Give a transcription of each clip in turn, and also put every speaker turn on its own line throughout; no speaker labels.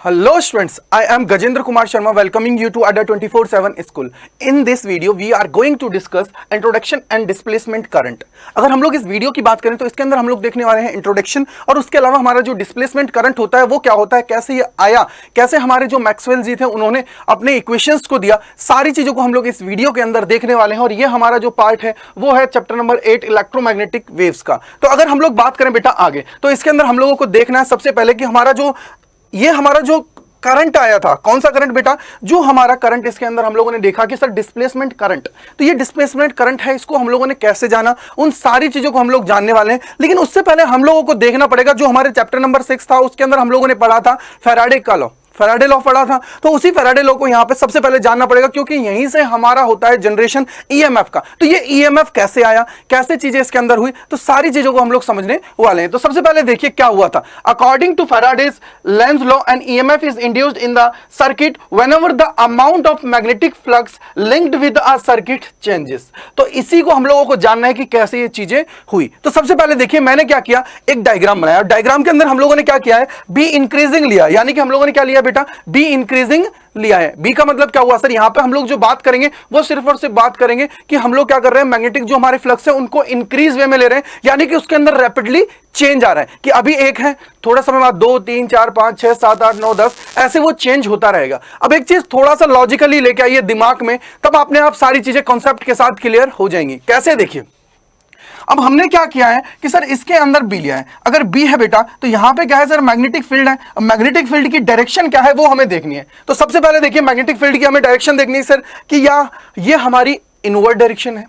Hello students, I am Gajendra Kumar Sharma welcoming you to Adda 24/7 School. In this video, we are going to discuss introduction and displacement current. अगर हम लोग इस video की बात करें तो इसके अंदर हम लोग देखने वाले हैं इंट्रोडक्शन और उसके अलावा हमारा जो डिस्प्लेसमेंट करंट होता है वो क्या होता है, कैसे ये आया, कैसे हमारे जो मैक्सवेल जी थे उन्होंने अपने इक्वेशंस को दिया, सारी चीजों को हम लोग इस वीडियो के अंदर देखने वाले हैं। और ये हमारा जो पार्ट है वो है चैप्टर नंबर 8 इलेक्ट्रोमैग्नेटिक वेव्स का। तो अगर हम लोग बात करें बेटा आगे, तो इसके अंदर हम लोगों को देखना है सबसे पहले कि हमारा जो करंट आया था, कौन सा करंट बेटा, जो हमारा करंट इसके अंदर हम लोगों ने देखा कि सर डिस्प्लेसमेंट करंट। तो ये डिस्प्लेसमेंट करंट है, इसको हम लोगों ने कैसे जाना, उन सारी चीजों को हम लोग जानने वाले हैं। लेकिन उससे पहले हम लोगों को देखना पड़ेगा जो हमारे चैप्टर नंबर 6 था उसके अंदर हम लोगों ने पढ़ा था फैराडे का लॉ, फैराडे लॉ पढ़ा था। तो उसी फैराडे लॉ को यहां पे सबसे पहले जानना पड़ेगा क्योंकि यहीं से हमारा होता है जनरेशन ईएमएफ का। तो ये ईएमएफ कैसे आया, कैसे चीजें इसके अंदर हुई, तो सारी चीजों को हम लोग समझने वाले हैं। तो सबसे पहले देखिए क्या हुआ था। According to Faraday's Lenz law an EMF is induced in the circuit whenever the amount of magnetic flux linked with a circuit changes. तो इसी को हम लोगों को जानना है कि कैसे ये चीजें हुई। तो सबसे पहले देखिए मैंने क्या किया, एक डायग्राम बनाया। डायग्राम के अंदर हम लोगों ने क्या किया है, बी इंक्रीजिंग लिया, यानी कि हम लोगों ने क्या लिया बेटा, बी इंक्रीजिंग लिया है। बी का मतलब क्या हुआ सर, यहां पे हम लोग जो बात करेंगे वो सिर्फ और सिर्फ बात करेंगे कि हम लोग क्या कर रहे हैं, मैग्नेटिक जो हमारे फ्लक्स है उनको इंक्रीज वे में ले रहे हैं, यानी कि उसके अंदर रैपिडली चेंज आ रहा है कि अभी एक है, थोड़ा समय बाद 2 3 4 5 6 7 8 9 10 ऐसे वो चेंज होता रहेगा। अब एक चीज थोड़ा सा लॉजिकली लेके आइए दिमाग में, तब अपने आप सारी चीजें कॉन्सेप्ट के साथ क्लियर हो जाएंगी। कैसे, देखिए अब हमने क्या किया है कि सर इसके अंदर बी लिया है। अगर बी है बेटा तो यहां पे क्या है सर, मैग्नेटिक फील्ड है। अब मैग्नेटिक फील्ड की डायरेक्शन क्या है वो हमें देखनी है। तो सबसे पहले देखिए मैग्नेटिक फील्ड की हमें डायरेक्शन देखनी है सर कि या ये हमारी इनवर्ड डायरेक्शन है,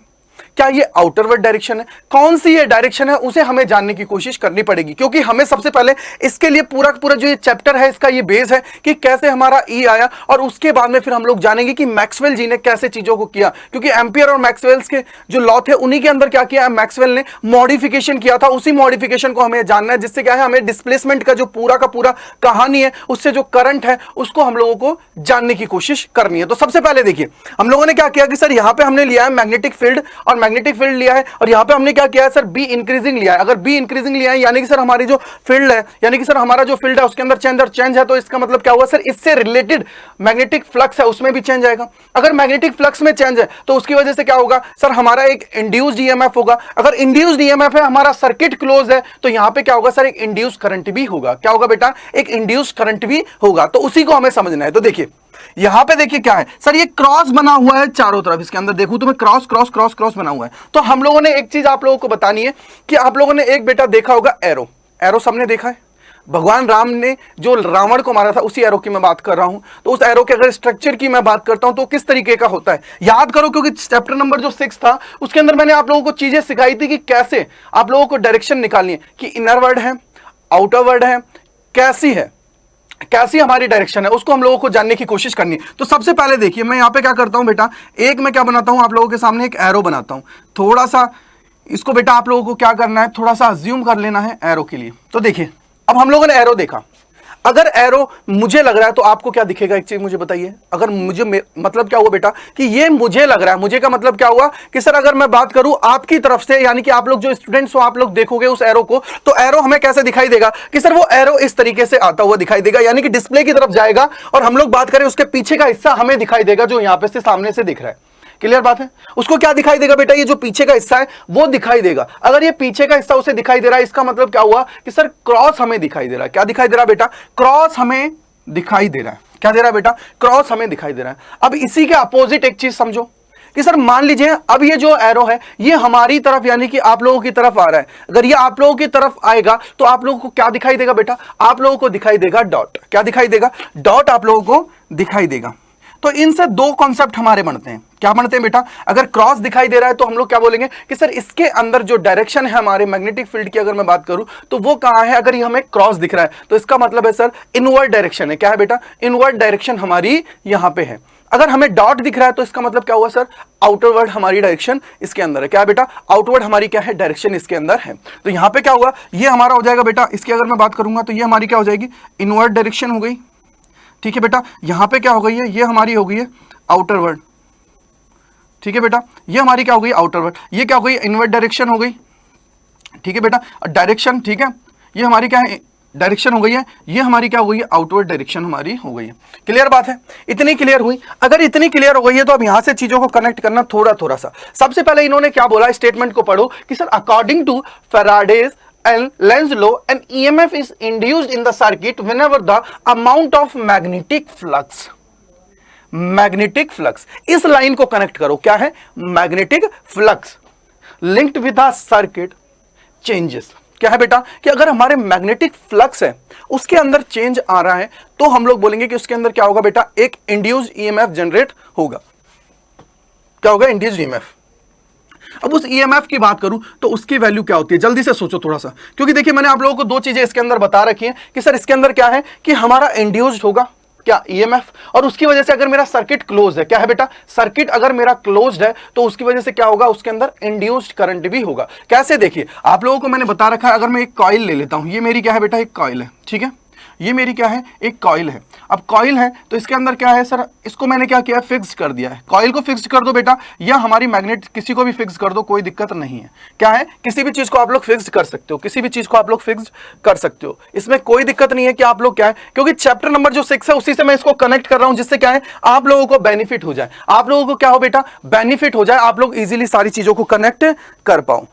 क्या ये आउटरवर्ड डायरेक्शन है, कौन सी ये डायरेक्शन है उसे हमें जानने की कोशिश करनी पड़ेगी। क्योंकि हमें सबसे पहले इसके लिए पूरा जो ये चैप्टर है इसका ये बेस है कि कैसे हमारा ई आया, और उसके बाद में फिर हम लोग जानेंगे कि मैक्सवेल जी ने कैसे चीजों को किया। क्योंकि एम्पियर और मैक्सवेल्स के जो लॉ थे उन्हीं के अंदर क्या किया, मैक्सवेल ने मॉडिफिकेशन किया था। उसी मॉडिफिकेशन को हमें जानना है, जिससे क्या है, हमें डिस्प्लेसमेंट का जो पूरा का पूरा कहानी है उससे जो करंट है उसको हम लोगों को जानने की कोशिश करनी है। तो सबसे पहले देखिए हम लोगों ने क्या किया कि सर यहां पे हमने लिया है मैग्नेटिक फील्ड, और मैग्नेटिक फील्ड लिया है, और यहां पे हमने क्या किया है सर, बी इंक्रीजिंग लिया है। अगर बी इंक्रीजिंग लिया है यानी कि सर हमारी जो फील्ड है, यानी कि सर हमारा जो फील्ड है उसके अंदर चेंज है, तो इसका मतलब क्या हुआ सर, इससे रिलेटेड मैग्नेटिक फ्लक्स है उसमें भी चेंज आएगा। अगर मैग्नेटिक फ्लक्स में चेंज है तो उसकी वजह से क्या होगा सर, हमारा एक इंड्यूस्ड ईएमएफ होगा। अगर इंड्यूस्ड ईएमएफ है, हमारा सर्किट क्लोज है, तो यहां पे क्या होगा सर, एक इंड्यूस्ड करंट भी होगा। क्या होगा बेटा, एक इंड्यूस्ड करंट भी होगा। तो उसी को हमें समझना है। तो देखिए यहां पे देखिए क्या है सर, ये क्रॉस बना हुआ है चारों तरफ। इसके अंदर देखूं तो मैं क्रॉस क्रॉस क्रॉस क्रॉस बना हुआ है। तो हम लोगों ने एक चीज आप लोगों को बतानी है कि आप लोगों ने एक बेटा देखा होगा एरो, एरो सबने देखा है। भगवान राम ने जो रावण को मारा था उसी एरो की मैं बात कर रहा हूं। तो उस एरो के अगर स्ट्रक्चर की मैं बात करता हूं तो किस तरीके का होता है याद करो, क्योंकि चैप्टर नंबर जो 6 था उसके अंदर मैंने आप लोगों को चीजें सिखाई थी कि कैसे आप लोगों को डायरेक्शन निकालनी है, कि इनर वर्ड है, आउटर वर्ड है, कैसी हमारी डायरेक्शन है उसको हम लोगों को जानने की कोशिश करनी है। तो सबसे पहले देखिए मैं यहां पे क्या करता हूं बेटा, एक मैं क्या बनाता हूं, आप लोगों के सामने एक एरो बनाता हूं। थोड़ा सा इसको बेटा आप लोगों को क्या करना है, थोड़ा सा अज्यूम कर लेना है एरो के लिए। तो देखिए अब हम लोगों ने एरो देखा, अगर एरो मुझे लग रहा है तो आपको क्या दिखेगा, एक चीज मुझे बताइए। अगर मुझे मतलब क्या हुआ बेटा कि ये मुझे लग रहा है, मुझे का मतलब क्या हुआ कि सर अगर मैं बात करूं आपकी तरफ से, यानी कि आप लोग जो स्टूडेंट्स हो आप लोग देखोगे उस एरो को, तो एरो हमें कैसे दिखाई देगा कि सर वो एरो इस तरीके से आता हुआ दिखाई देगा, यानी कि डिस्प्ले की तरफ जाएगा, और हम लोग बात करें उसके पीछे का हिस्सा हमें दिखाई देगा जो यहां पे से सामने से दिख रहा है। क्लियर बात है, उसको क्या दिखाई देगा बेटा, ये जो पीछे का हिस्सा है वो दिखाई देगा। अगर ये पीछे का हिस्सा उसे दिखाई दे रहा है, इसका मतलब क्या हुआ कि सर क्रॉस हमें दिखाई दे रहा है। क्या दिखाई दे रहा है बेटा, क्रॉस हमें दिखाई दे रहा है। क्या दे रहा है बेटा, क्रॉस हमें दिखाई दे रहा है। अब इसी के अपोजिट एक चीज समझो कि सर मान लीजिए अब ये जो एरो है ये हमारी तरफ यानी कि आप लोगों की तरफ आ रहा है। अगर ये आप लोगों की तरफ आएगा तो आप लोगों को क्या दिखाई देगा बेटा, आप लोगों को दिखाई देगा डॉट। क्या दिखाई देगा, डॉट आप लोगों को दिखाई देगा। तो इनसे दो कॉन्सेप्ट हमारे बनते हैं। क्या बनते हैं बेटा, अगर क्रॉस दिखाई दे रहा है तो हम लोग क्या बोलेंगे कि सर इसके अंदर जो डायरेक्शन है हमारे मैग्नेटिक फील्ड की अगर मैं बात करूं तो वो कहां है। अगर ये हमें क्रॉस दिख रहा है तो इसका मतलब है सर इनवर्ड डायरेक्शन है। क्या है बेटा, इनवर्ड डायरेक्शन हमारी यहां पे है। अगर हमें डॉट दिख रहा है तो इसका मतलब क्या हुआ सर, आउटरवर्ड हमारी डायरेक्शन इसके अंदर है। क्या है बेटा, आउटवर्ड हमारी क्या है, डायरेक्शन इसके अंदर है। तो यहां पे क्या हुआ, ये हमारा हो जाएगा बेटा, इसकी अगर मैं बात करूंगा तो ये हमारी क्या हो जाएगी, इनवर्ड डायरेक्शन हो गई। ठीक है बेटा, यहां पे क्या हो गई है, ये हमारी हो गई है आउटर वर्ड। ठीक है बेटा, ये हमारी क्या हो गई, आउटर वर्ड। ये क्या हो गई, इनवर्ड डायरेक्शन हो गई। ठीक है बेटा, डायरेक्शन, ठीक है, ये हमारी क्या है, डायरेक्शन हो गई है, ये हमारी क्या हो गई है, आउटवर्ड डायरेक्शन हमारी हो गई है। क्लियर बात है, इतनी क्लियर हुई। अगर इतनी क्लियर हो गई है तो अब यहां से चीजों को कनेक्ट करना थोड़ा थोड़ा सा। सबसे पहले इन्होंने क्या बोला, स्टेटमेंट को पढ़ो कि sir according to Faraday's and Lenz law, an EMF is induced in the circuit whenever the amount of magnetic flux, magnetic flux, इस लाइन को कनेक्ट करो, क्या है, magnetic flux linked with the circuit changes. क्या है बेटा कि अगर हमारे मैग्नेटिक फ्लक्स है उसके अंदर चेंज आ रहा है तो हम लोग बोलेंगे कि उसके अंदर क्या होगा बेटा, एक इंड्यूस्ड ईएमएफ जनरेट होगा। क्या होगा, इंड्यूस्ड ईएमएफ। अब उस ईएमएफ की बात करूं तो उसकी वैल्यू क्या होती है, जल्दी से सोचो थोड़ा सा, क्योंकि देखिए मैंने आप लोगों को दो चीजें इसके अंदर बता रखी हैं कि सर इसके अंदर क्या है कि हमारा इंड्यूस्ड होगा क्या, ईएमएफ, और उसकी वजह से अगर मेरा सर्किट क्लोज है, क्या है बेटा, सर्किट अगर मेरा क्लोज्ड है तो उसकी वजह से क्या होगा, उसके अंदर इंड्यूस्ड करंट भी होगा। कैसे, देखिए आप लोगों को मैंने बता रखा है, अगर मैं एक कॉइल ले लेता हूं, ये मेरी क्या है बेटा, एक कॉइल है, ठीक है, ये मेरी क्या है, एक कॉइल है। अब कॉइल है तो इसके अंदर क्या है सर, इसको मैंने क्या किया, फिक्स कर दिया है। कॉइल को फिक्स कर दो बेटा, या हमारी मैग्नेट किसी को भी फिक्स कर दो, कोई दिक्कत नहीं है। क्या है, किसी भी चीज को आप लोग फिक्स कर सकते हो, किसी भी चीज को आप लोग फिक्स कर सकते हो, इसमें कोई दिक्कत नहीं है कि आप लोग क्या है, क्योंकि चैप्टर नंबर जो 6 है उसी से मैं इसको कनेक्ट कर रहा हूं, जिससे क्या है आप लोगों को बेनिफिट हो जाए, आप लोगों को क्या हो बेटा, बेनिफिट हो जाए, आप लोग इजीली सारी चीजों को कनेक्ट कर पाओ।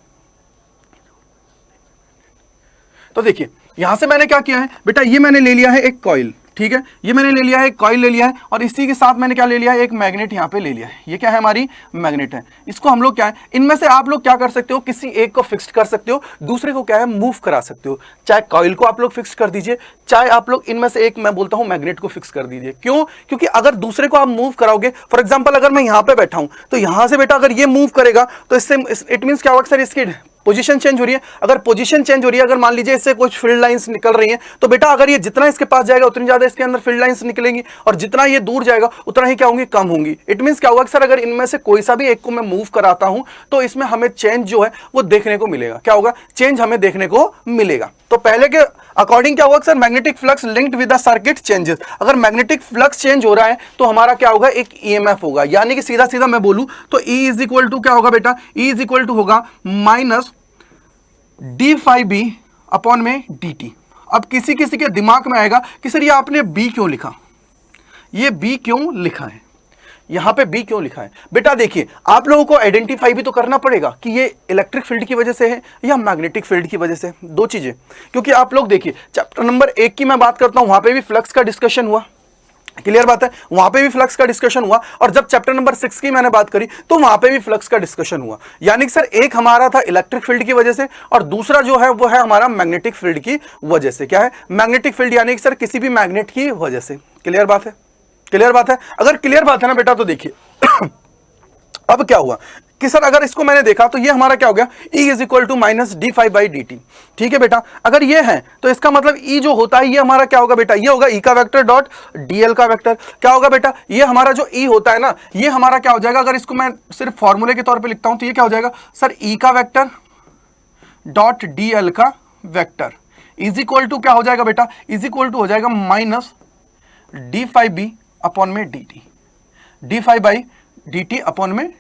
तो देखिए यहां से मैंने क्या किया है बेटा, ये मैंने ले लिया है एक कॉइल, ठीक है, ये मैंने ले लिया है एक कॉइल ले लिया है, और इसी के साथ मैंने क्या ले लिया है, एक मैग्नेट यहां पे ले लिया है। ये क्या है, हमारी मैग्नेट है। इसको हम लोग क्या है, इनमें से आप लोग क्या कर सकते हो, किसी एक को फिक्स कर सकते हो, दूसरे को क्या है, मूव करा सकते हो। चाहे कॉइल को आप लोग फिक्स कर दीजिए, चाहे आप लोग इनमें से एक, मैं बोलता हूं मैग्नेट को फिक्स कर दीजिए। क्यों, क्योंकि अगर दूसरे को आप मूव कराओगे, फॉर एग्जाम्पल अगर मैं यहां पर बैठा हूं तो यहां से बेटा अगर ये मूव करेगा तो इससे इट मीन क्या होगा सर, इसकी पोजीशन चेंज हो रही है। अगर पोजीशन चेंज हो रही है, अगर मान लीजिए इससे कुछ फील्ड लाइंस निकल रही हैं, तो बेटा अगर ये जितना इसके पास जाएगा उतनी ज्यादा इसके अंदर फील्ड लाइंस निकलेंगी, और जितना ये दूर जाएगा उतना ही क्या होंगी, कम होंगी। इट मींस क्या होगा सर, अगर इनमें से कोई सा भी एक को मैं मूव कराता हूं तो इसमें हमें चेंज जो है वो देखने को मिलेगा। क्या होगा, चेंज हमें देखने को मिलेगा। तो पहले के अकॉर्डिंग क्या होगा sir, magnetic flux linked with the circuit changes. अगर मैग्नेटिक फ्लक्स चेंज हो रहा है तो हमारा क्या होगा, एक ईएमएफ होगा। यानी कि सीधा सीधा मैं बोलूं तो E इज इक्वल टू क्या होगा बेटा, E इज इक्वल टू होगा माइनस d∅b अपॉन में dt। अब किसी किसी के दिमाग में आएगा कि सर ये आपने b क्यों लिखा, ये b क्यों लिखा है, यहां पे b क्यों लिखा है। बेटा देखिए आप लोगों को आइडेंटिफाई भी तो करना पड़ेगा कि ये इलेक्ट्रिक फील्ड की वजह से है या मैग्नेटिक फील्ड की वजह से, दो चीजें। क्योंकि आप लोग देखिए चैप्टर नंबर 1 की मैं बात करता हूं, वहां पे भी फ्लक्स का डिस्कशन हुआ, क्लियर बात है, वहां पे भी फ्लक्स का डिस्कशन हुआ, और जब चैप्टर नंबर 6 की मैंने बात करी तो वहां पे भी फ्लक्स का डिस्कशन हुआ। यानी कि सर एक हमारा था इलेक्ट्रिक फील्ड की वजह से, और दूसरा जो है वो है हमारा मैग्नेटिक फील्ड की वजह से। क्या है, मैग्नेटिक फील्ड यानी कि सर किसी भी मैग्नेट की वजह से। क्लियर बात है, क्लियर बात है। अगर क्लियर बात है ना बेटा तो देखिए अब क्या हुआ कि सर अगर इसको मैंने देखा तो ये हमारा क्या हो गया, E is equal to minus d∅/dt। ठीक है बेटा, अगर ये है तो इसका मतलब E जो होता है ये हमारा क्या होगा बेटा, ये होगा E का वेक्टर डॉट dl का वेक्टर। क्या होगा बेटा, ये हमारा जो E होता है ना, ये हमारा क्या हो जाएगा, अगर इसको मैं सिर्फ फॉर्मूले के तौर पे लिखता हूं तो ये क्या हो जाएगा सर, E का वेक्टर डॉट dl का वेक्टर इज इक्वल टू क्या हो जाएगा बेटा, इज इक्वल टू हो जाएगा माइनस d∅b अपॉन में dt, d∅/dt अपॉन में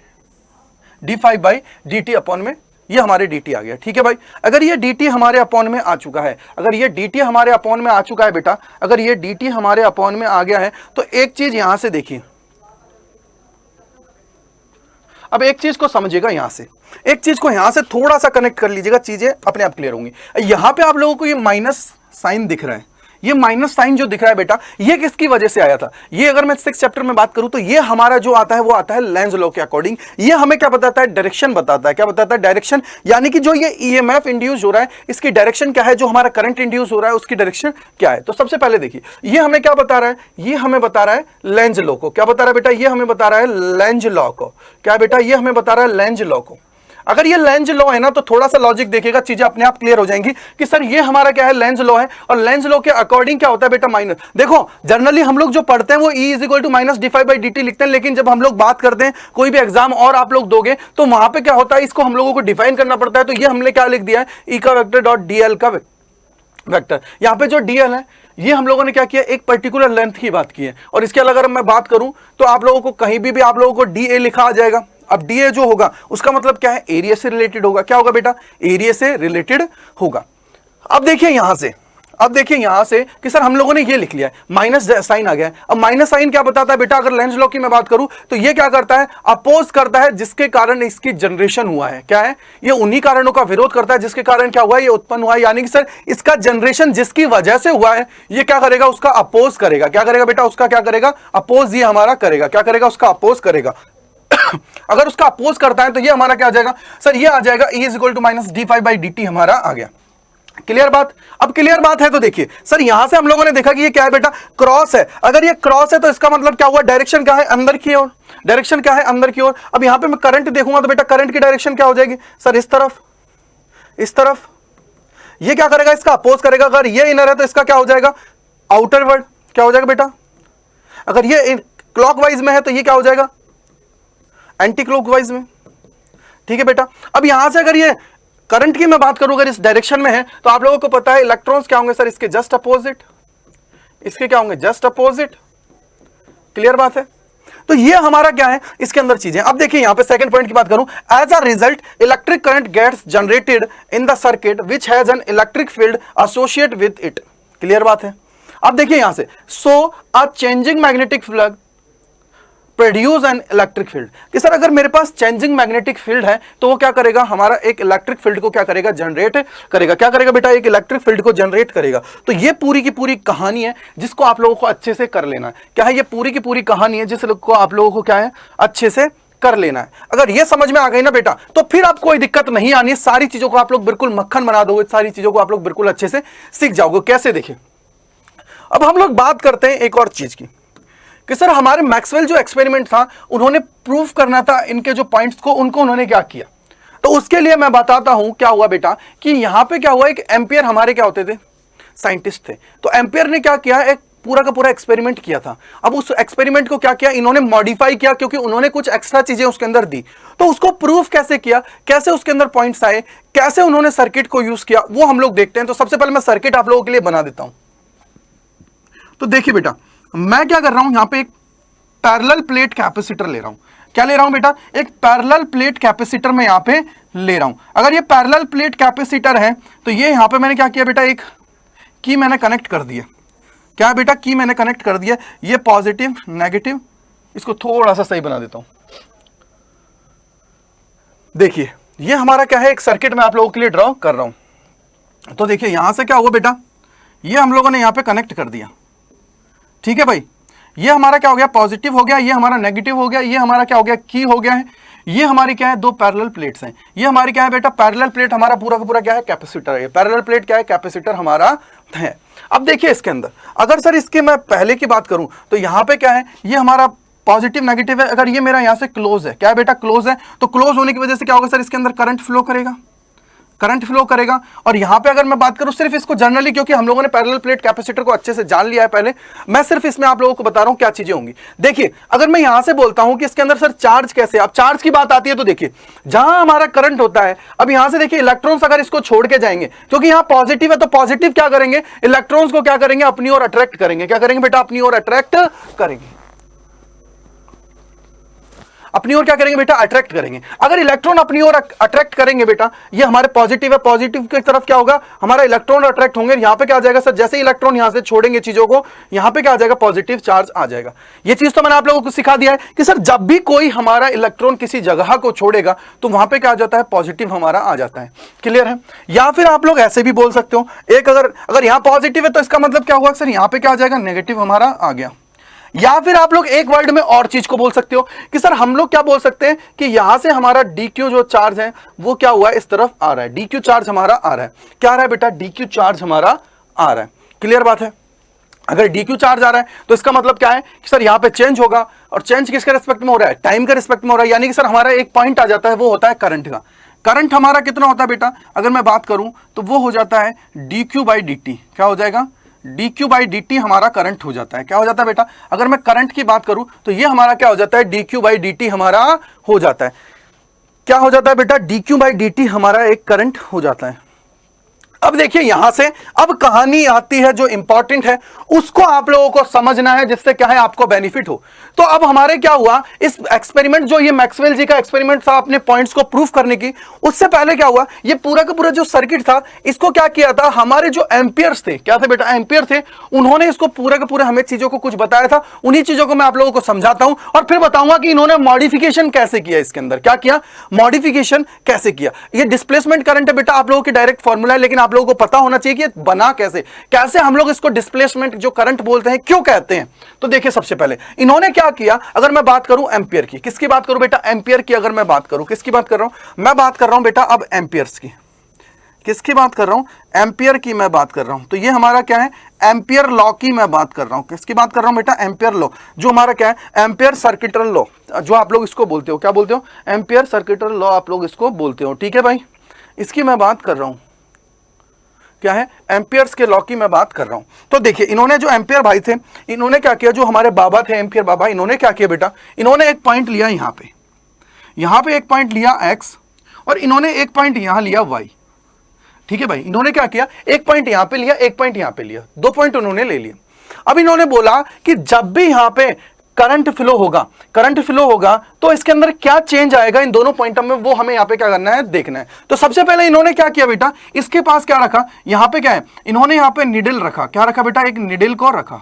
d∅/dt अपॉन में ये हमारे dt आ गया। ठीक है भाई, अगर ये dt हमारे अपॉन में आ चुका है, अगर ये dt हमारे अपॉन में आ चुका है बेटा, अगर ये dt हमारे अपॉन में आ गया है तो एक चीज यहां से देखिए, अब एक चीज को समझिएगा, यहां से एक चीज को यहां से थोड़ा सा कनेक्ट कर लीजिएगा, चीजें अपने आप क्लियर होंगी। यहां पे आप लोगों को ये माइनस साइन दिख रहा है, ये माइनस साइन जो दिख रहा है बेटा, ये किसकी वजह से आया था, ये अगर मैं 6 चैप्टर में बात करूं तो ये हमारा जो आता है वो आता है लेंज लॉ के अकॉर्डिंग। ये हमें क्या बताता है, डायरेक्शन बताता है। क्या बताता है, डायरेक्शन। यानी कि जो ये ईएमएफ इंड्यूस हो रहा है इसकी डायरेक्शन क्या है, जो हमारा करंट इंड्यूस हो रहा है उसकी डायरेक्शन क्या है। तो सबसे पहले देखिए ये हमें क्या बता रहा है, ये हमें बता रहा है लेंज लॉ को। क्या बता रहा है बेटा, ये हमें बता रहा है लेंज लॉ को। क्या बेटा, ये हमें बता रहा है लेंज लॉ को। अगर ये लेंज लॉ है ना तो थोड़ा सा लॉजिक देखिएगा, चीजें अपने आप क्लियर हो जाएंगी कि सर ये हमारा क्या है, लेंज लॉ है, और लेंज लॉ के अकॉर्डिंग क्या होता है बेटा, माइनस। देखो जनरली हम लोग जो पढ़ते हैं वो E is equal to minus d∅/dt लिखते हैं, लेकिन जब हम लोग बात करते हैं कोई भी एग्जाम और आप लोग दोगे तो वहां पे क्या होता है, इसको हम लोगों को डिफाइन करना पड़ता है। तो ये हमने क्या लिख दिया है, E का वेक्टर डॉट dl का वेक्टर। यहाँ पे जो dl है ये हम लोगों ने क्या किया, एक पर्टिकुलर लेंथ की बात की है, और इसके अलावा अगर मैं बात करूं तो आप लोगों को कहीं भी आप लोगों को dA लिखा आ जाएगा। अब dA जो होगा उसका मतलब क्या है, एरिया से रिलेटेड होगा। क्या होगा बेटा, एरिया से रिलेटेड होगा। अब देखिए यहां से अब देखिए यहां से कि सर हम लोगों ने ये लिख लिया है, माइनस साइन आ गया है। अब माइनस साइन क्या बताता है बेटा, अगर लेंज लॉ की मैं बात करूं तो ये क्या करता है, अपोज करता है जिसके कारण इसकी जनरेशन हुआ है। क्या है ये, उन्हीं कारणों का विरोध करता है जिसके कारण क्या हुआ है, ये उत्पन्न हुआ है। यानी कि सर इसका जनरेशन जिसकी वजह से हुआ है, ये क्या करेगा, उसका अपोज करेगा। क्या करेगा बेटा, उसका क्या करेगा, अपोज ये हमारा करेगा। क्या करेगा, उसका अपोज करेगा। अगर उसका अपोज करता है तो ये हमारा क्या आ जाएगा सर, ये आ जाएगा E is equal to minus d5/dt हमारा आ गया। क्लियर बात। अब क्लियर बात है तो देखिए सर यहां से हम लोगों ने देखा कि ये क्या है बेटा, क्रॉस है। अगर ये क्रॉस है तो इसका मतलब क्या हुआ, डायरेक्शन क्या है, अंदर की ओर। डायरेक्शन क्या है, अंदर की ओर। अब यहां पे मैं करंट देखूंगा तो बेटा करंट की डायरेक्शन क्या हो जाएगी सर, इस तरफ, इस तरफ। ये क्या करेगा, इसका अपोज करेगा। अगर ये इनर है तो इसका क्या हो जाएगा, आउटर वर्ड। क्या हो जाएगा बेटा, अगर ये क्लॉकवाइज में है तो ये क्या हो जाएगा, एंटी क्लॉकवाइज में। ठीक है बेटा। अब यहां से अगर ये करंट की मैं बात करूं, अगर इस डायरेक्शन में है तो आप लोगों को पता है इलेक्ट्रॉन्स क्या होंगे सर, इसके जस्ट अपोजिट। इसके क्या होंगे, जस्ट अपोजिट। क्लियर बात है। तो ये हमारा क्या है, इसके अंदर चीजें। अब देखिए यहां पे सेकंड पॉइंट की बात करूं, as a result electric current gets generated in the circuit which has an electric field associate with it. Clear बात है। अब देखिए यहां से, so a changing magnetic flux produce an electric field. कि सर अगर मेरे पास चेंजिंग मैग्नेटिक फील्ड है तो वो क्या करेगा, हमारा एक इलेक्ट्रिक फील्ड को क्या करेगा, जनरेट करेगा। क्या करेगा बेटा, एक इलेक्ट्रिक फील्ड को जनरेट करेगा। तो ये पूरी की पूरी कहानी है जिसको आप लोगों को अच्छे से कर लेना है। क्या है, ये पूरी की पूरी कहानी है जिसको आप लोगों को क्या है, अच्छे से कर लेना है। अगर ये समझ में आ गई ना बेटा तो फिर आप कोई दिक्कत नहीं आनी है। सारी चीजों को आप लोग बिल्कुल मक्खन बना दोगे, सारी चीजों को आप लोग बिल्कुल अच्छे से सीख जाओगे। कैसे, देखिए अब हम लोग बात करते हैं एक और चीज की कि सर हमारे मैक्सवेल जो एक्सपेरिमेंट था, उन्होंने प्रूफ करना था इनके जो पॉइंट्स को, उनको उन्होंने क्या किया। तो उसके लिए मैं बताता हूं क्या हुआ बेटा, कि यहां पे क्या हुआ, एक एम्पियर हमारे क्या होते थे, साइंटिस्ट थे। तो एम्पियर ने क्या किया, एक पूरा का पूरा एक्सपेरिमेंट किया था। अब उस एक्सपेरिमेंट को क्या किया, इन्होंने मॉडिफाई किया क्योंकि उन्होंने कुछ एक्स्ट्रा चीजें उसके अंदर दी। तो उसको प्रूफ कैसे किया, कैसे उसके अंदर पॉइंट्स आए, कैसे उन्होंने सर्किट को यूज किया, वो हम लोग देखते हैं। तो सबसे पहले मैं सर्किट आप लोगों के लिए बना देता हूं। तो देखिए बेटा, मैं क्या कर रहा हूं, यहां पे एक पैरेलल प्लेट कैपेसिटर ले रहा हूं। क्या ले रहा हूं बेटा, एक पैरेलल प्लेट कैपेसिटर में यहां पे ले रहा हूं। अगर ये पैरेलल प्लेट कैपेसिटर है तो ये यहां पे मैंने क्या किया बेटा, एक की मैंने कनेक्ट कर दिया। क्या बेटा, की मैंने कनेक्ट कर दिया। ये पॉजिटिव नेगेटिव, इसको थोड़ा सा सही बना देता हूं। देखिए ये हमारा क्या है, एक सर्किट मैं आप लोगों के लिए ड्रॉ कर रहा हूं। तो देखिए यहां से क्या हुआ बेटा, ये हम लोगों ने यहां पे कनेक्ट कर दिया। ठीक है भाई, ये हमारा क्या हो गया, पॉजिटिव हो गया, ये हमारा नेगेटिव हो गया, ये हमारा क्या हो गया, की हो गया है। ये हमारी क्या है, दो पैरेलल प्लेट्स हैं। ये हमारी क्या है बेटा, पैरेलल प्लेट हमारा पूरा का पूरा क्या है, कैपेसिटर है। पैरेलल प्लेट क्या है, कैपेसिटर हमारा है। अब देखिए इसके अंदर अगर सर इसके मैं पहले की बात करूं तो यहां पे क्या है, ये हमारा पॉजिटिव नेगेटिव है। अगर ये मेरा यहां से क्लोज है, क्या है बेटा, क्लोज है, तो क्लोज होने की वजह से क्या होगा सर, इसके अंदर करंट फ्लो करेगा, करंट फ्लो करेगा। और यहां पे अगर मैं बात करूं सिर्फ इसको जनरली, क्योंकि हम लोगों ने पैरेलल प्लेट कैपेसिटर को अच्छे से जान लिया है पहले, मैं सिर्फ इसमें आप लोगों को बता रहा हूं क्या चीजें होंगी। देखिए अगर मैं यहां से बोलता हूं कि इसके अंदर सर चार्ज कैसे, अब चार्ज की बात आती है तो देखिए जहां हमारा करंट होता है, अब यहां से देखिए इलेक्ट्रॉन्स अगर इसको छोड़ के जाएंगे, क्योंकि यहां पॉजिटिव है तो पॉजिटिव क्या करेंगे, इलेक्ट्रॉन्स को क्या करेंगे, अपनी ओर अट्रैक्ट करेंगे। क्या करेंगे बेटा, अपनी ओर अट्रैक्ट करेंगे, अपनी ओर क्या करेंगे बेटा, अट्रैक्ट करेंगे। अगर इलेक्ट्रॉन अपनी ओर अट्रैक्ट करेंगे बेटा, ये हमारे पॉजिटिव है, पॉजिटिव की तरफ क्या होगा, हमारा इलेक्ट्रॉन अट्रैक्ट होंगे। यहां पे क्या आ जाएगा सर, जैसे इलेक्ट्रॉन यहां से छोड़ेंगे चीजों को, यहां पे क्या आ जाएगा, पॉजिटिव चार्ज आ जाएगा। ये चीज तो मैंने आप लोगों को सिखा दिया है कि सर जब भी कोई हमारा इलेक्ट्रॉन किसी जगह को छोड़ेगा तो वहां पे क्या आ जाता है, पॉजिटिव हमारा आ जाता है। क्लियर है। या फिर आप लोग ऐसे भी बोल सकते हो, एक अगर यहां पॉजिटिव है तो इसका मतलब क्या हुआ सर, यहां पे क्या आ जाएगा, नेगेटिव हमारा आ गया। या फिर आप लोग एक वर्ड में और चीज को बोल सकते हो कि सर हम लोग क्या बोल सकते हैं कि यहां से हमारा DQ जो चार्ज है वो क्या हुआ है, इस तरफ आ रहा है। DQ चार्ज हमारा आ रहा है। क्या आ रहा है बेटा, DQ चार्ज हमारा आ रहा है। क्लियर बात है। अगर DQ चार्ज आ रहा है तो इसका मतलब क्या है कि सर यहां पे चेंज होगा, और चेंज किसके रिस्पेक्ट में हो रहा है, टाइम के रिस्पेक्ट में हो रहा है। यानी कि सर हमारा एक पॉइंट आ जाता है, वो होता है करंट का। करंट हमारा कितना होता है बेटा, अगर मैं बात करूं तो वो हो जाता है dQ/dt। क्या हो जाएगा, dQ/dt हमारा करंट हो जाता है। क्या हो जाता है बेटा, अगर मैं करंट की बात करूं तो ये हमारा क्या हो जाता है, dQ/dt हमारा हो जाता है। क्या हो जाता है बेटा, dQ/dt हमारा एक करंट हो जाता है। अब देखिए यहां से अब कहानी आती है जो इंपॉर्टेंट है, उसको आप लोगों को समझना है, जिससे क्या है आपको बेनिफिट हो। तो अब हमारे क्या हुआ, इस एक्सपेरिमेंट जो ये मैक्सवेल जी का एक्सपेरिमेंट था अपने पॉइंट्स को प्रूव करने की, उससे पहले क्या हुआ, ये पूरा का पूरा जो सर्किट था इसको क्या किया था, हमारे जो एम्पियर्स थे, क्या थे बेटा, एम्पियर थे, उन्होंने इसको पूरा का पूरा हमें चीजों को कुछ बताया था। उन्हीं चीजों को मैं आप लोगों को समझाता हूं और फिर बताऊंगा कि इन्होंने मॉडिफिकेशन कैसे किया, इसके अंदर क्या किया, मॉडिफिकेशन कैसे किया। ये डिस्प्लेसमेंट करंट है बेटा, आप लोगों की डायरेक्ट फॉर्मूला है, लेकिन आप लोगों को पता होना चाहिए कि बना कैसे, कैसे हम लोग इसको डिस्प्लेसमेंट जो करंट बोलते हैं क्यों कहते हैं। तो देखिए सबसे पहले इन्होंने क्या किया, अगर मैं बात करूं एम्पियर की, किसकी बात करूं बेटा, एम्पियर की अगर मैं बात करूं, किसकी बात कर रहा हूं, मैं बात कर रहा हूं बेटा अब एम्पियर्स की, किसकी बात कर रहा हूं, एम्पियर की मैं बात कर रहा हूं। तो ये हमारा क्या है, एम्पियर लॉ की मैं बात कर रहा हूं, किसकी बात कर रहा हूं बेटा, एम्पियर लॉ, जो हमारा क्या है, एम्पियर सर्किटल लॉ, जो आप लोग इसको बोलते हो, क्या बोलते हो, एम्पियर सर्किटल लॉ आप लोग इसको बोलते हो, ठीक है भाई, इसकी मैं बात कर रहा हूं, क्या है, एम्पियर्स के लॉ की मैं बात कर रहा हूं। तो देखिए इन्होंने जो एम्पियर भाई थे, इन्होंने क्या किया, जो हमारे बाबा थे एम्पियर बाबा, इन्होंने क्या किया बेटा, इन्होंने एक पॉइंट लिया यहां पे एक पॉइंट लिया x, और इन्होंने एक पॉइंट यहां लिया y, ठीक है भाई, इन्होंने क्या किया, एक पॉइंट यहां पे लिया, एक पॉइंट यहां पे लिया, 2 पॉइंट उन्होंने ले लिए। अब इन्होंने बोला कि जब भी यहां पे करंट फ्लो होगा तो इसके अंदर क्या चेंज आएगा इन दोनों पॉइंटों में, वो हमें यहां पे क्या करना है, देखना है। तो सबसे पहले इन्होंने क्या किया बेटा, इसके पास क्या रखा, यहां पे क्या है, इन्होंने यहां पे निडल रखा, क्या रखा बेटा, एक निडल को रखा,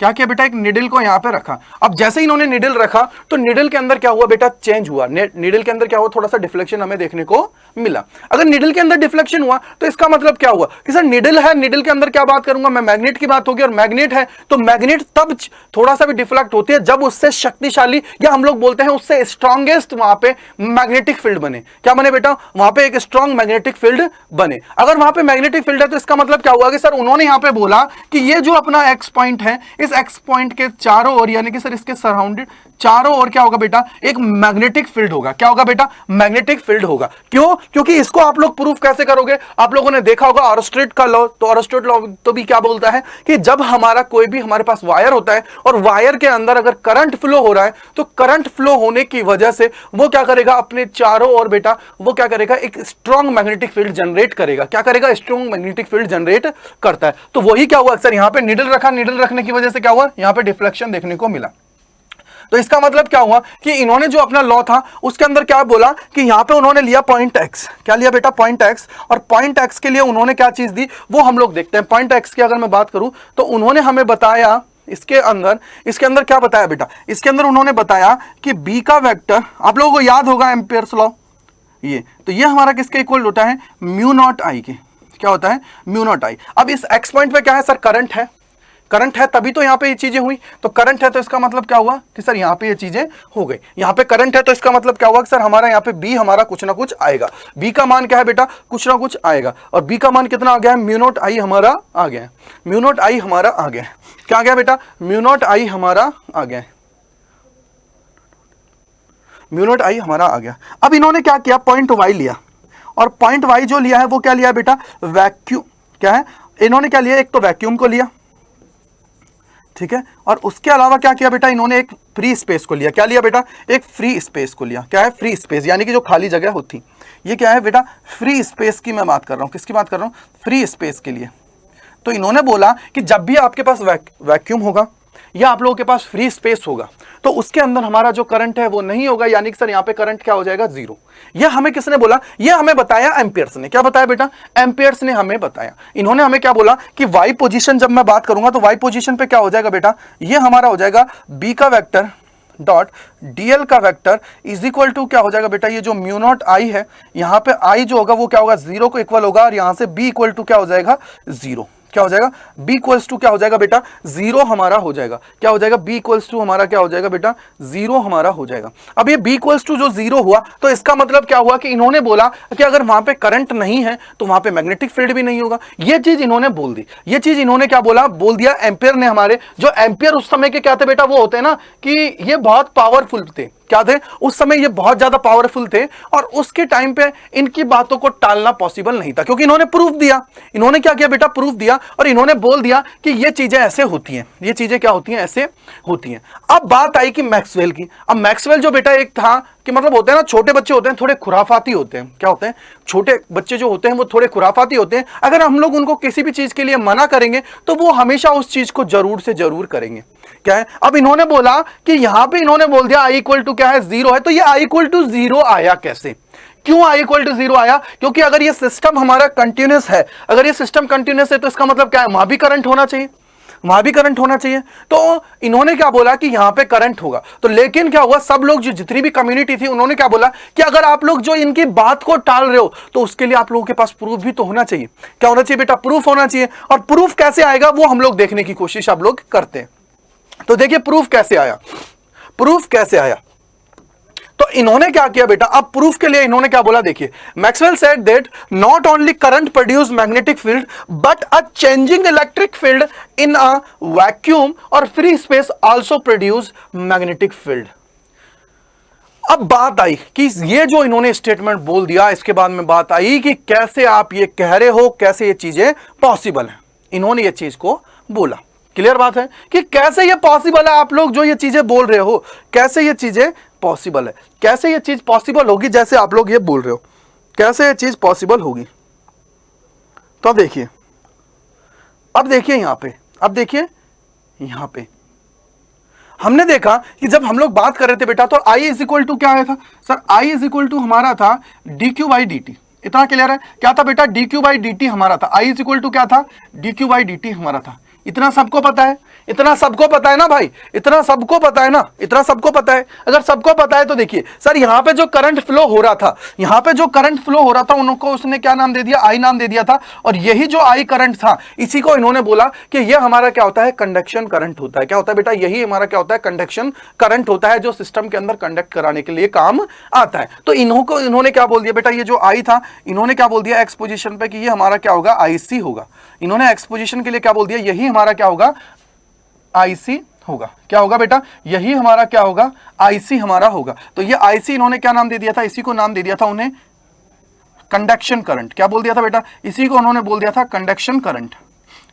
क्या किया बेटा, एक निडल को यहां पे रखा। अब जैसे इन्होंने निडल रखा तो निडल के अंदर क्या हुआ बेटा, चेंज हुआ, निडल के अंदर क्या हुआ, थोड़ा सा डिफ्लेक्शन हमें देखने को मिला। अगर निडल के अंदर डिफ्लेक्शन हुआ तो इसका मतलब क्या हुआ कि सर निडल है, निडल के अंदर क्या बात करूंगा मैं, मैग्नेट की बात होगी, और मैग्नेट है तो मैग्नेट तब थोड़ा सा भी डिफ्लेक्ट होती है जब उससे शक्तिशाली, या हम लोग बोलते हैं उससे स्ट्रॉन्गेस्ट वहां पे मैग्नेटिक फील्ड बने, क्या बने बेटा, वहां पे एक स्ट्रॉन्ग मैग्नेटिक फील्ड बने। अगर वहां पे मैग्नेटिक फील्ड है तो इसका मतलब क्या हुआ कि सर उन्होंने यहां पे बोला कि ये जो अपना एक्स पॉइंट है, इस एक्स पॉइंट के चारों ओर, यानी कि सर इसके सराउंडेड चारों ओर क्या होगा बेटा, एक मैग्नेटिक फील्ड होगा, क्या होगा बेटा, मैग्नेटिक फील्ड होगा। क्यों, क्योंकि इसको आप लोग प्रूफ कैसे करोगे, आप लोगों ने देखा होगा ऑरस्टेड का लॉ, तो ऑरस्टेड लॉ तो भी क्या बोलता है कि जब हमारा कोई भी हमारे पास वायर होता है और वायर के अंदर अगर करंट फ्लो हो रहा है तो करंट फ्लो होने की वजह से वो क्या करेगा, अपने चारों ओर बेटा वो क्या करेगा, एक स्ट्रॉन्ग मैग्नेटिक फील्ड जनरेट करेगा, क्या करेगा, स्ट्रॉन्ग मैग्नेटिक फील्ड जनरेट करता है। तो वही क्या हुआ, अक्सर यहां पे निडल रखा, निडल रखने की वजह से क्या हुआ, यहां पे डिफ्लेक्शन देखने को मिला। तो इसका मतलब क्या हुआ कि इन्होंने जो अपना लॉ था उसके अंदर क्या बोला कि यहां पे उन्होंने लिया पॉइंट एक्स, क्या लिया बेटा, पॉइंट एक्स, और पॉइंट एक्स के लिए उन्होंने क्या चीज दी वो हम लोग देखते हैं। पॉइंट एक्स की अगर मैं बात करूं तो उन्होंने हमें बताया इसके अंदर क्या बताया बेटा, इसके अंदर उन्होंने बताया कि बी का वेक्टर, आप लोगों को याद होगा एम्पियर्स लॉ, ये तो ये हमारा किसके इक्वल होता है, म्यू नॉट आई के, क्या होता है, म्यू नॉट आई। अब इस एक्स पॉइंट पे क्या है सर, करंट है, करंट है तभी तो यहां पे ये चीजें हुई, तो करंट है तो इसका मतलब क्या हुआ कि सर यहां पे ये चीजें हो गई, यहां पे करंट है तो इसका मतलब क्या हुआ कि सर हमारा यहां पे बी हमारा कुछ ना कुछ आएगा, बी का मान क्या है बेटा, कुछ ना कुछ आएगा, और बी का मान कितना आ गया है, म्यू नॉट आई हमारा आ गया है, म्यू नॉट आई हमारा आ गया है, क्या आ गया बेटा, म्यू नॉट आई हमारा आ गया है, म्यू नॉट आई हमारा आ गया। अब इन्होंने क्या किया, पॉइंट वाई लिया, और पॉइंट वाई जो लिया है वो क्या लिया बेटा, वैक्यूम, क्या है, इन्होंने क्या लिया, एक तो वैक्यूम को लिया, ठीक है, और उसके अलावा क्या किया बेटा, इन्होंने एक फ्री स्पेस को लिया, क्या लिया बेटा, एक फ्री स्पेस को लिया, क्या है, फ्री स्पेस, यानी कि जो खाली जगह होती, ये क्या है बेटा, फ्री स्पेस की मैं बात कर रहा हूं, किसकी बात कर रहा हूं, फ्री स्पेस के लिए। तो इन्होंने बोला कि जब भी आपके पास वैक्यूम होगा या आप लोगों के पास फ्री स्पेस होगा तो उसके अंदर हमारा जो करंट है वो नहीं होगा, यानी कि सर यहां पे करंट क्या हो जाएगा, जीरो। यह हमें किसने बोला, यह हमें बताया एम्पियर्स ने, क्या बताया बेटा, एम्पियर्स ने हमें बताया। इन्होंने हमें क्या बोला कि वाई पोजीशन जब मैं बात करूंगा तो वाई पोजीशन पे क्या हो जाएगा बेटा, यह हमारा हो जाएगा बी का वेक्टर डॉट डीएल का वेक्टर इज इक्वल टू क्या हो जाएगा बेटा, ये जो म्यू नॉट आई है, यहां पे आई जो होगा वो क्या होगा, जीरो को इक्वल होगा, और यहां से बी इक्वल टू क्या हो जाएगा, जीरो, क्या हो जाएगा, b इक्वल्स टू क्या हो जाएगा बेटा, जीरो हमारा हो जाएगा, क्या हो जाएगा, b इक्वल्स टू हमारा क्या हो जाएगा बेटा, जीरो हमारा हो जाएगा। अब ये b इक्वल्स टू जो जीरो हुआ तो इसका मतलब क्या हुआ कि इन्होंने बोला कि अगर वहां पे करंट नहीं है तो वहां पे मैग्नेटिक फील्ड भी नहीं होगा। ये चीज इन्होंने बोल दी, ये चीज इन्होंने क्या बोला, बोल दिया एम्पियर ने हमारे। जो एम्पियर उस समय के क्या थे बेटा, वो होते हैं ना कि ये बहुत पावरफुल थे, क्या थे उस समय, ये बहुत ज्यादा पावरफुल थे, और उसके टाइम पे इनकी बातों को टालना पॉसिबल नहीं था, क्योंकि इन्होंने प्रूफ दिया, इन्होंने क्या किया बेटा, प्रूफ दिया, और इन्होंने बोल दिया कि ये चीजें ऐसे होती हैं, ये चीजें क्या होती हैं, ऐसे होती हैं। अब बात आई कि मैक्सवेल की। अब मैक्सवेल जो बेटा एक था कि मतलब होते हैं ना, छोटे बच्चे होते हैं थोड़े खुराफाती होते हैं। क्या होते हैं? छोटे बच्चे जो होते हैं वो थोड़े खुराफाती होते हैं। अगर हम लोग उनको किसी भी चीज के लिए मना करेंगे तो वो हमेशा उस चीज को जरूर से जरूर करेंगे। क्या है? अब इन्होंने बोला कि यहां पे इन्होंने बोल दिया आई इक्वल टू क्या है, 0 है। तो ये आई इक्वल टू 0 आया कैसे? क्यों आई इक्वल टू 0 आया? क्योंकि अगर ये सिस्टम हमारा कंटिन्यूस है, अगर ये सिस्टम कंटिन्यूस है तो इसका मतलब क्या है, वहां भी करंट होना चाहिए, वहां भी करंट होना चाहिए। तो इन्होंने क्या बोला कि यहां पे करंट होगा। तो लेकिन क्या हुआ, सब लोग जो जितनी भी कम्युनिटी थी उन्होंने क्या बोला कि अगर आप लोग जो इनकी बात को टाल रहे हो तो उसके लिए आप लोगों के पास प्रूफ भी तो होना चाहिए। क्या होना चाहिए बेटा? प्रूफ होना चाहिए। और प्रूफ कैसे आएगा वो हम लोग देखने की कोशिश आप लोग करते हैं। तो देखिए प्रूफ कैसे आया, प्रूफ कैसे आया। तो इन्होंने क्या किया बेटा, अब प्रूफ के लिए इन्होंने क्या बोला, देखिए Maxwell said that not only current produce magnetic field but a changing electric field in a vacuum और free space also produce magnetic field. अब बात आई कि ये जो इन्होंने स्टेटमेंट बोल दिया, इसके बाद में बात आई कि कैसे आप ये कह रहे हो, कैसे ये चीजें पॉसिबल है। इन्होंने ये चीज को बोला। क्लियर बात है कि कैसे ये पॉसिबल है, आप लोग जो ये चीजें बोल रहे हो कैसे ये चीजें पॉसिबल है, कैसे ये चीज पॉसिबल होगी जैसे आप लोग ये बोल रहे हो, कैसे ये चीज पॉसिबल होगी। तो अब देखिए यहां पे, अब देखिए यहां पे हमने देखा कि जब हम लोग बात कर रहे थे बेटा तो I इज इक्वल टू क्या आया था sir, I is equal to हमारा था dq बाई dt। इतना क्लियर है? क्या था बेटा? dq बाई dt हमारा था। I इज इक्वल टू क्या था? dq बाई dt हमारा था। इतना सबको पता है, इतना सबको पता है ना भाई, इतना सबको पता है ना, इतना सबको पता है। अगर सबको पता है तो देखिए सर यहां पे जो करंट फ्लो हो रहा था, यहां पे जो करंट फ्लो हो रहा था उनको उसने क्या नाम दे दिया? आई नाम दे दिया था। और यही जो आई करंट था इसी को इन्होंने बोला कि यह हमारा क्या होता है? कंडक्शन करंट होता है। क्या होता है बेटा? यही हमारा क्या होता है? कंडक्शन करंट होता है, जो सिस्टम के अंदर कंडक्ट कराने के लिए काम आता है। तो इन्होंने क्या बोल दिया बेटा, ये जो आई था इन्होंने क्या बोल दिया एक्स पोजीशन पे कि ये हमारा क्या होगा? आईसी होगा। इन्होंने एक्स पोजीशन के लिए क्या बोल दिया? यही हमारा क्या होगा? आईसी होगा। क्या होगा बेटा? यही हमारा क्या होगा? आईसी हमारा होगा। तो ये आईसी इन्होंने क्या नाम दे दिया था? इसी को नाम दे दिया था उन्हें कंडक्शन करंट। क्या बोल दिया था बेटा? इसी को उन्होंने बोल दिया था कंडक्शन करंट।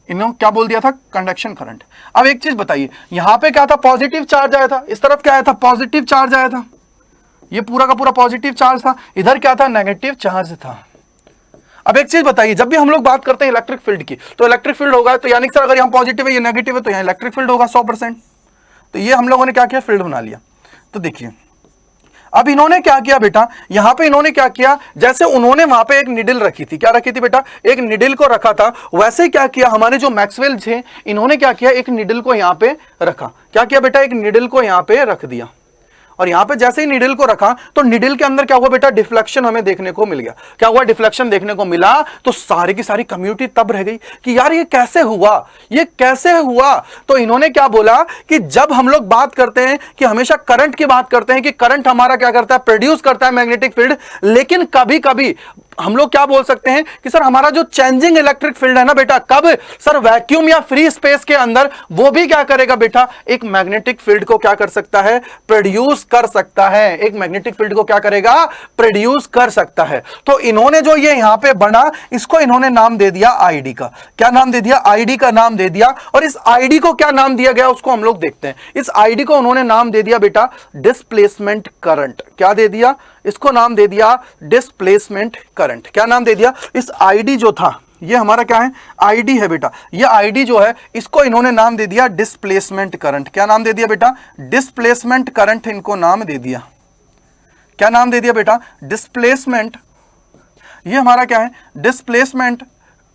इन्होंने क्या बोल दिया था? Conduction current. अब एक चीज बताइए, यहां पे क्या था? पॉजिटिव चार्ज आया था, इस तरफ क्या आया था? पॉजिटिव चार्ज आया था, ये पूरा का पूरा पॉजिटिव चार्ज था। इधर क्या था? नेगेटिव चार्ज था। अब एक चीज बताइए, जब भी हम लोग बात करते हैं इलेक्ट्रिक फील्ड की तो इलेक्ट्रिक फील्ड होगा, तो यानी कि सर अगर यहाँ पॉजिटिव है ये नेगेटिव है तो यहाँ इलेक्ट्रिक फील्ड होगा 100%। तो ये हम लोगों ने क्या किया? फील्ड बना लिया। तो देखिए अब इन्होंने क्या किया बेटा, यहां पे इन्होंने क्या किया, जैसे उन्होंने वहां पे एक निडल रखी थी, क्या रखी थी बेटा? एक निडल को रखा था। वैसे ही क्या किया हमारे जो मैक्सवेल थे, इन्होंने क्या किया? एक निडल को यहां पे रखा। क्या किया बेटा? एक निडल को यहां पे रख दिया। और यहां पे जैसे ही निडल को रखा तो निडल के अंदर क्या हुआ बेटा? डिफ्लेक्शन हमें देखने को मिल गया। क्या हुआ? डिफ्लेक्शन देखने को मिला। तो सारी की सारी कम्युनिटी तब रह गई कि यार ये कैसे हुआ, ये कैसे हुआ। तो इन्होंने क्या बोला कि जब हम लोग बात करते हैं कि हमेशा करंट की बात करते हैं कि करंट हमारा क्या करता है? प्रोड्यूस करता है मैग्नेटिक फील्ड, लेकिन कभी कभी हम लोग क्या बोल सकते हैं कि सर हमारा जो चेंजिंग इलेक्ट्रिक फील्ड है ना बेटा, कब सर? वैक्यूम या फ्री स्पेस के अंदर, वो भी क्या करेगा बेटा? एक मैग्नेटिक फील्ड को क्या कर सकता है? प्रोड्यूस कर सकता है। एक मैग्नेटिक फील्ड को क्या करेगा? प्रोड्यूस कर सकता है। तो इन्होंने जो ये यहां पे बना, इसको इन्होंने नाम दे दिया आईडी का। क्या नाम दे दिया? आईडी का नाम दे दिया। और इस आईडी को क्या नाम दिया गया उसको हम लोग देखते हैं। इस आईडी को उन्होंने नाम दे दिया बेटा डिस्प्लेसमेंट करंट। क्या दे दिया? इसको नाम दे दिया डिस्प्लेसमेंट करंट। क्या नाम दे दिया? इस आईडी जो था, ये हमारा क्या है? आईडी है बेटा। ये आईडी जो है इसको इन्होंने नाम दे दिया डिस्प्लेसमेंट करंट। क्या नाम दे दिया बेटा? डिस्प्लेसमेंट करंट इनको नाम दे दिया। क्या नाम दे दिया बेटा? डिस्प्लेसमेंट। ये हमारा क्या है? डिस्प्लेसमेंट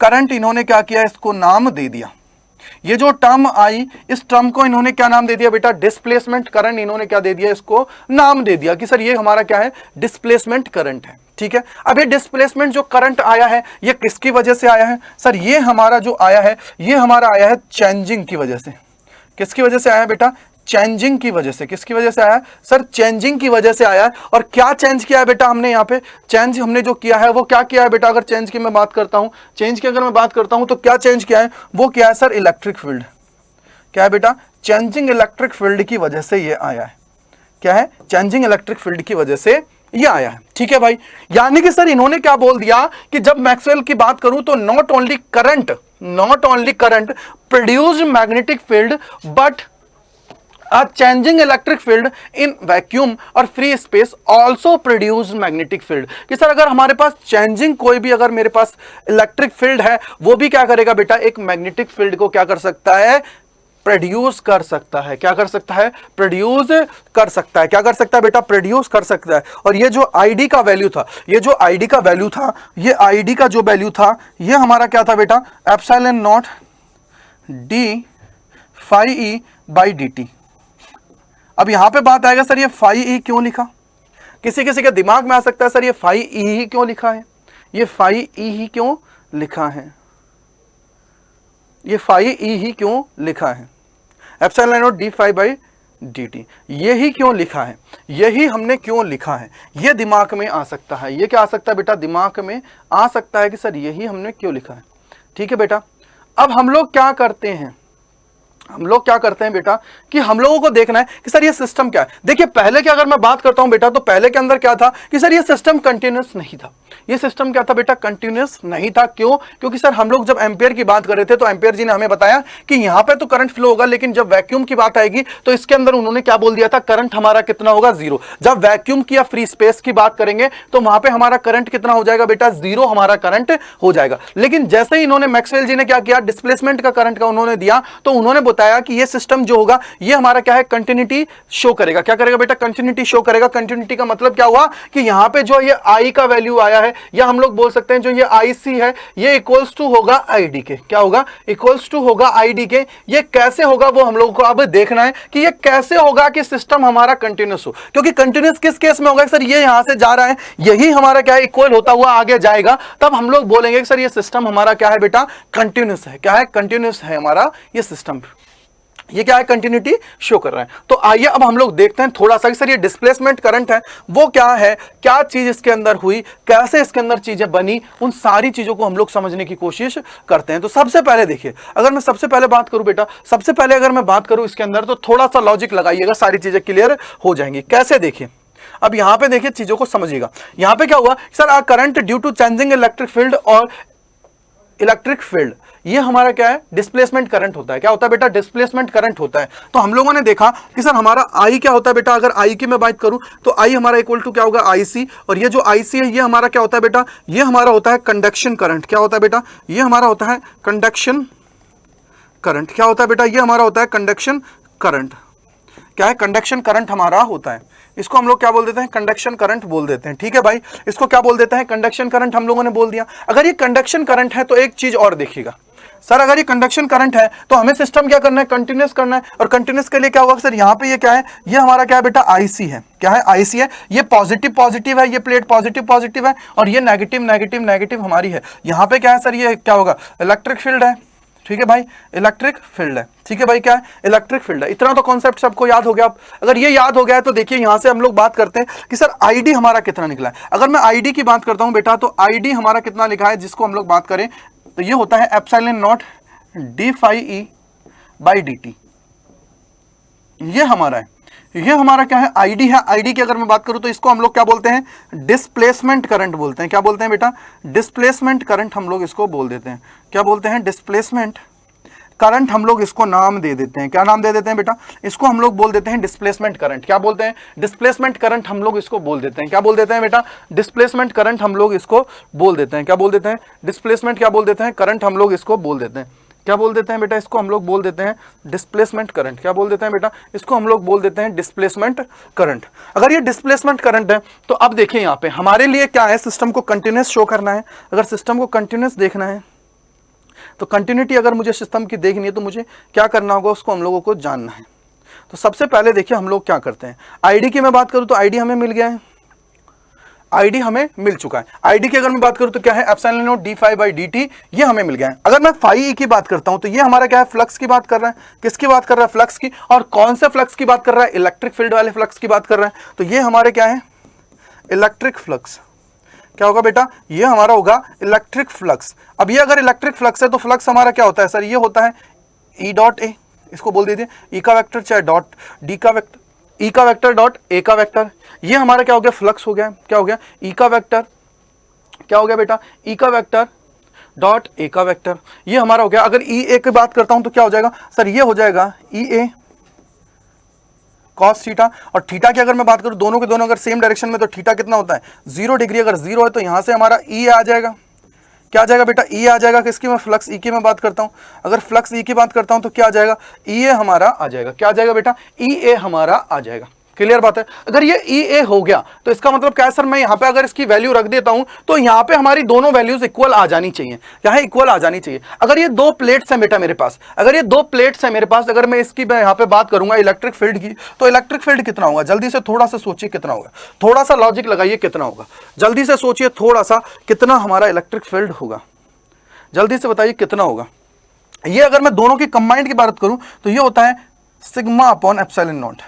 करंट इन्होंने क्या किया? इसको नाम दे दिया। ये जो टर्म आई, इस टर्म को इन्होंने क्या नाम दे दिया बेटा? डिस्प्लेसमेंट करंट इन्होंने क्या दे दिया? इसको नाम दे दिया कि सर ये हमारा क्या है? डिस्प्लेसमेंट करंट है। ठीक है, अब ये डिस्प्लेसमेंट जो करंट आया है ये किसकी वजह से आया है? सर ये हमारा जो आया है, ये हमारा आया है चेंजिंग की वजह से। किसकी वजह से आया बेटा? चेंजिंग की वजह से। किसकी वजह से आया? सर चेंजिंग की वजह से आया है। और क्या चेंज किया है बेटा हमने यहाँ पे? चेंज हमने जो किया है वो क्या किया है बेटा? अगर चेंज की मैं बात करता हूं, चेंज की अगर मैं बात करता हूं तो क्या चेंज किया है? वो क्या है सर? Electric field. क्या है बेटा? चेंजिंग इलेक्ट्रिक फील्ड की वजह से ये आया है। क्या है? चेंजिंग इलेक्ट्रिक फील्ड की वजह से ये आया है। ठीक है भाई, यानी कि सर इन्होंने क्या बोल दिया कि जब मैक्सवेल की बात करूं तो not only current produce magnetic field but A changing electric field in vacuum और free space also produce magnetic field। कि सर अगर हमारे पास चेंजिंग कोई भी अगर मेरे पास इलेक्ट्रिक फील्ड है वो भी क्या करेगा बेटा, एक मैग्नेटिक फील्ड को क्या कर सकता है, प्रोड्यूस कर सकता है। क्या कर सकता है, प्रोड्यूस कर सकता है। क्या कर सकता है बेटा, प्रोड्यूस कर सकता है। और ये जो आईडी का वैल्यू था, ये जो आईडी का वैल्यू था, ये आईडी का जो वैल्यू था ये हमारा क्या था बेटा, epsilon naught D phi E by D T. अब यहां पे बात आएगा सर ये फाई ई क्यों लिखा, किसी किसी के दिमाग में आ सकता है सर ये फाई ई ही क्यों लिखा है, ये फाई ई ही क्यों लिखा है, ये फाई ई ही क्यों लिखा है, epsilon naught D phi by D T यही क्यों लिखा है, यही हमने क्यों लिखा है, ये दिमाग में आ सकता है। ये क्या आ सकता है बेटा, दिमाग में आ सकता है कि सर यही हमने क्यों लिखा है। ठीक है बेटा, अब हम लोग क्या करते हैं, हम लोग क्या करते हैं बेटा कि हम लोगों को देखना है कि सर ये सिस्टम क्या है। देखिए पहले की अगर मैं बात करता हूं बेटा तो पहले के अंदर क्या था कि सर ये सिस्टम कंटिन्यूस नहीं था। ये सिस्टम क्या था बेटा, कंटिन्यूस नहीं था। क्यों, क्योंकि सर हम लोग जब एम्पियर की बात कर रहे थे तो एम्पियर जी ने हमें बताया कि यहां पे तो करंट फ्लो होगा, लेकिन जब वैक्यूम की बात आएगी तो इसके अंदर उन्होंने क्या बोल दिया था, करंट हमारा कितना होगा, जीरो। जब वैक्यूम की या फ्री स्पेस की बात करेंगे तो वहां पे हमारा करंट कितना हो जाएगा बेटा, जीरो हमारा करंट हो जाएगा। लेकिन जैसे ही इन्होंने मैक्सवेल जी ने क्या किया, डिस्प्लेसमेंट का करंट का उन्होंने दिया तो उन्होंने बताया कि ये सिस्टम जो होगा ये हमारा क्या है, कंटिन्यूटी शो करेगा। क्या करेगा बेटा, कंटिन्यूटी शो करेगा। कंटिन्यूटी का मतलब क्या हुआ कि यहां पे जो ये आई का वैल्यू आया है, या हम लोग बोल सकते हैं जो ये आई सी है, ये इक्वल्स टू होगा आई डी के। क्या होगा, इक्वल्स टू होगा आई डी के। ये कैसे होगा वो हम लोगों को अब देखना है कि ये कैसे होगा कि सिस्टम हमारा कंटिन्यूस हो। क्योंकि कंटिन्यूस किस केस में होगा, सर ये यहां से जा रहा है, यही हमारा क्या है, इक्वल होता हुआ आगे जाएगा, तब हम लोग बोलेंगे कि सर ये सिस्टम हमारा क्या है बेटा, कंटिन्यूस है। क्या है, कंटिन्यूस है हमारा ये सिस्टम, ये क्या है, कंटिन्यूटी शो कर रहा है। तो आइए अब हम लोग देखते हैं थोड़ा सा सर ये डिस्प्लेसमेंट करंट है वो क्या है, क्या चीज इसके अंदर हुई, कैसे इसके अंदर चीजें बनी, उन सारी चीजों को हम लोग समझने की कोशिश करते हैं। तो सबसे पहले देखिए, अगर मैं सबसे पहले बात करूं बेटा, सबसे पहले अगर मैं बात करूं इसके अंदर तो थोड़ा सा लॉजिक लगाइएगा, सारी चीजें क्लियर हो जाएंगी। कैसे, देखिए अब यहां पे देखिए चीजों को समझिएगा। यहां पे क्या हुआ sir, a current due to changing electric field और इलेक्ट्रिक फील्ड, ये हमारा क्या है, डिस्प्लेसमेंट करंट होता है। क्या होता है बेटा, डिस्प्लेसमेंट करंट होता है। तो हम लोगों ने देखा कि सर हमारा आई क्या होता है बेटा, अगर आई की मैं बात करूं तो आई हमारा इक्वल टू क्या होगा, आई सी। और ये जो आई सी है ये हमारा क्या होता है बेटा, ये हमारा होता है कंडक्शन करंट। क्या होता है बेटा, ये हमारा होता है कंडक्शन करंट। क्या होता है बेटा, ये हमारा होता है कंडक्शन करंट। क्या है, कंडक्शन करंट हमारा होता है। इसको हम लोग क्या बोल देते हैं, कंडक्शन करंट बोल देते हैं। ठीक है भाई, इसको क्या बोल देते हैं, कंडक्शन करंट हम लोगों ने बोल दिया। अगर ये कंडक्शन करंट है तो एक चीज और देखिएगा सर, अगर ये कंडक्शन करंट है तो हमें सिस्टम क्या करना है, कंटिन्यूस करना है। और कंटिन्यूस के लिए क्या होगा सर, यहाँ पे ये क्या है, ये हमारा क्या है बेटा, आईसी है। क्या है, आईसी है। ये पॉजिटिव पॉजिटिव है, ये प्लेट पॉजिटिव पॉजिटिव है, और ये नेगेटिव नेगेटिव नेगेटिव हमारी है। यहाँ पे क्या है सर, ये क्या होगा, इलेक्ट्रिक फील्ड है। ठीक है भाई, इलेक्ट्रिक फील्ड है। ठीक है भाई, क्या है, इलेक्ट्रिक फील्ड है। इतना तो कॉन्सेप्ट सबको याद हो गया। अगर ये याद हो गया है तो देखिए यहां से हम लोग बात करते हैं कि सर आईडी हमारा कितना निकला है। अगर मैं आईडी की बात करता हूं बेटा तो आईडी हमारा कितना लिखा है, जिसको हम लोग बात करें तो ये होता है epsilon naught D phi E by D T. ये हमारा है, ये हमारा क्या है, आईडी है। आईडी की अगर मैं बात करूं तो इसको हम लोग क्या बोलते हैं, डिस्प्लेसमेंट करंट बोलते हैं। क्या बोलते हैं बेटा, डिस्प्लेसमेंट करंट हम लोग इसको बोल देते हैं। क्या बोलते हैं, डिस्प्लेसमेंट करंट हम लोग इसको नाम दे देते हैं। क्या नाम दे देते हैं बेटा, इसको हम लोग बोल देते हैं डिस्प्लेसमेंट करंट। क्या बोलते हैं, डिस्प्लेसमेंट करंट हम लोग इसको बोल देते हैं। क्या बोल देते हैं बेटा, डिस्प्लेसमेंट करंट हम लोग इसको बोल देते हैं। क्या बोल देते हैं, डिस्प्लेसमेंट क्या बोल देते हैं, करंट हम लोग इसको बोल देते हैं। क्या बोल देते हैं बेटा, इसको हम लोग बोल देते हैं डिस्प्लेसमेंट करंट। क्या बोल देते हैं बेटा, इसको हम लोग बोल देते हैं डिस्प्लेसमेंट करंट। अगर ये डिस्प्लेसमेंट करंट है तो अब देखिए यहाँ पे हमारे लिए क्या है, सिस्टम को कंटिन्यूस शो करना है। अगर सिस्टम को कंटिन्यूस देखना है तो कंटिन्यूटी अगर मुझे सिस्टम की देखनी है तो मुझे क्या करना होगा, उसको हम लोगों को जानना है। तो सबसे पहले देखिए हम लोग क्या करते हैं, आईडी की मैं बात करूं तो आईडी हमें मिल गया है, आईडी हमें मिल चुका है। आईडी की अगर मैं बात करूं तो क्या है, epsilon naught D phi by D T, ये हमें मिल गया है। अगर मैं फाई ई की बात करता हूं तो ये हमारा क्या है, फ्लक्स की बात कर रहा है। किसकी बात कर रहा है, फ्लक्स की। और कौन से फ्लक्स की बात कर रहा है, इलेक्ट्रिक फील्ड वाले फ्लक्स की बात कर रहा है। तो ये हमारे क्या है, इलेक्ट्रिक फ्लक्स। क्या होगा बेटा, ये हमारा होगा इलेक्ट्रिक फ्लक्स। अब ये अगर इलेक्ट्रिक फ्लक्स है तो फ्लक्स हमारा क्या होता है सर, ये होता है ई डॉट ए, इसको बोल दीजिए ई का वेक्टर चाहे डॉट डी का वेक्टर, ई का वेक्टर डॉट ए का वेक्टर। ये हमारा क्या हो गया, फ्लक्स हो गया। क्या हो गया, ई का वेक्टर, क्या हो गया बेटा, ई का वेक्टर डॉट ए का वेक्टर, ये हमारा हो गया। अगर ई ए की बात करता हूं तो क्या हो जाएगा सर, ये हो जाएगा ई ए कॉस थीटा, और थीटा की अगर मैं बात करूं दोनों के दोनों अगर सेम डायरेक्शन में तो थीटा कितना होता है 0 डिग्री। अगर 0 है तो यहां से हमारा ई आ जाएगा, क्या आ जाएगा बेटा ई आ जाएगा। किसकी मैं फ्लक्स ई की मैं बात करता हूं, अगर फ्लक्स ई की बात करता हूं तो क्या आ जाएगा ई ए हमारा आ जाएगा, क्या आ जाएगा बेटा ई ए हमारा आ जाएगा। क्लियर बात है। अगर ये ई ए हो गया तो इसका मतलब क्या है सर, मैं यहां पे अगर इसकी वैल्यू रख देता हूं तो यहां पे हमारी दोनों वैल्यूज इक्वल आ जानी चाहिए, यहां इक्वल आ जानी चाहिए। अगर ये दो प्लेट्स है बेटा मेरे पास, अगर ये दो प्लेट्स है मेरे पास, अगर मैं इसकी यहां पे बात करूंगा इलेक्ट्रिक फील्ड की, तो इलेक्ट्रिक फील्ड कितना होगा, जल्दी से थोड़ा सा सोचिए कितना होगा, थोड़ा सा लॉजिक लगाइए कितना होगा, जल्दी से सोचिए थोड़ा सा कितना हमारा इलेक्ट्रिक फील्ड होगा, जल्दी से बताइए कितना होगा। ये अगर मैं दोनों की कंबाइंड की बात करूं तो ये होता है sigma upon epsilon not,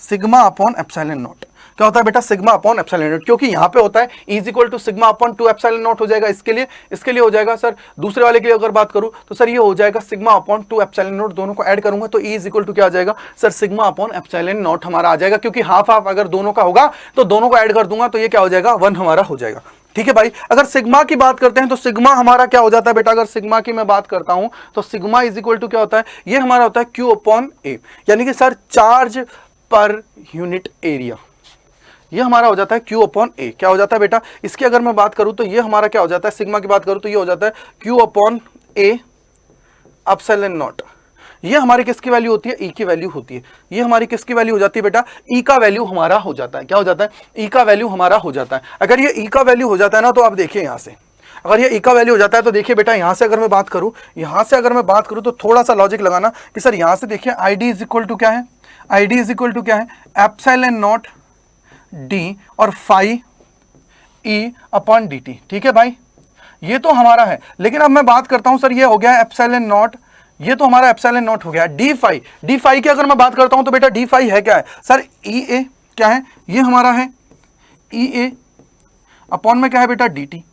sigma upon epsilon not. क्या होता है बेटा सिग्मा अपॉन एप्सिलॉन नॉट, क्योंकि यहां पे होता है is equal to sigma upon 2 epsilon naught हो जाएगा। इसके लिए हो जाएगा सर, दूसरे वाले के लिए अगर बात करूं तो सर ये हो जाएगा सिग्मा अपॉन 2 एप्सिलॉन नॉट, दोनों को ऐड करूंगा तो इज इक्वल टू क्या आ जाएगा sir sigma upon epsilon not हमारा आ जाएगा, क्योंकि हाफ हाफ अगर दोनों का होगा तो दोनों को ऐड कर दूंगा तो ये क्या हो जाएगा 1 हमारा हो जाएगा। ठीक है भाई। अगर सिग्मा की बात करते हैं तो सिग्मा हमारा क्या हो जाता है बेटा, अगर सिग्मा की मैं बात करता हूं तो सिग्मा इज इक्वल टू क्या होता है, ये हमारा होता है क्यू अपॉन ए, यानी कि sir charge per unit area, ये हमारा हो जाता है क्यू अपॉन ए। क्या हो जाता है बेटा, इसकी अगर मैं बात करूं तो ये हमारा क्या हो जाता है, सिग्मा की बात करूं तो ये हो जाता है Q upon A epsilon not. ये हमारी किसकी वैल्यू होती है, ई की वैल्यू होती है। ये हमारी किसकी वैल्यू हो जाती है बेटा, ई का वैल्यू हमारा हो जाता है। क्या हो जाता है, ई का वैल्यू हमारा हो जाता है। अगर ये ई का वैल्यू हो जाता है ना तो आप देखिए यहां से, अगर ये ई का वैल्यू हो जाता है तो देखिए बेटा यहां से अगर मैं बात करूं, यहां से अगर मैं बात करूं तो थोड़ा सा लॉजिक लगाना कि सर यहां से देखिए I D is equal to क्या है, I D is equal to क्या है एप्सिलॉन नॉट डी और phi E upon D T. ठीक है भाई, ये तो हमारा है। लेकिन अब मैं बात करता हूं सर ये हो गया एप्सिलॉन नॉट, ये तो हमारा एप्सिलॉन नॉट हो गया। डी फाई, डी फाई की अगर मैं बात करता हूं तो बेटा डी फाई है क्या है सर ई ए, क्या है ये हमारा है ई ए अपॉन में क्या है बेटा डी टी,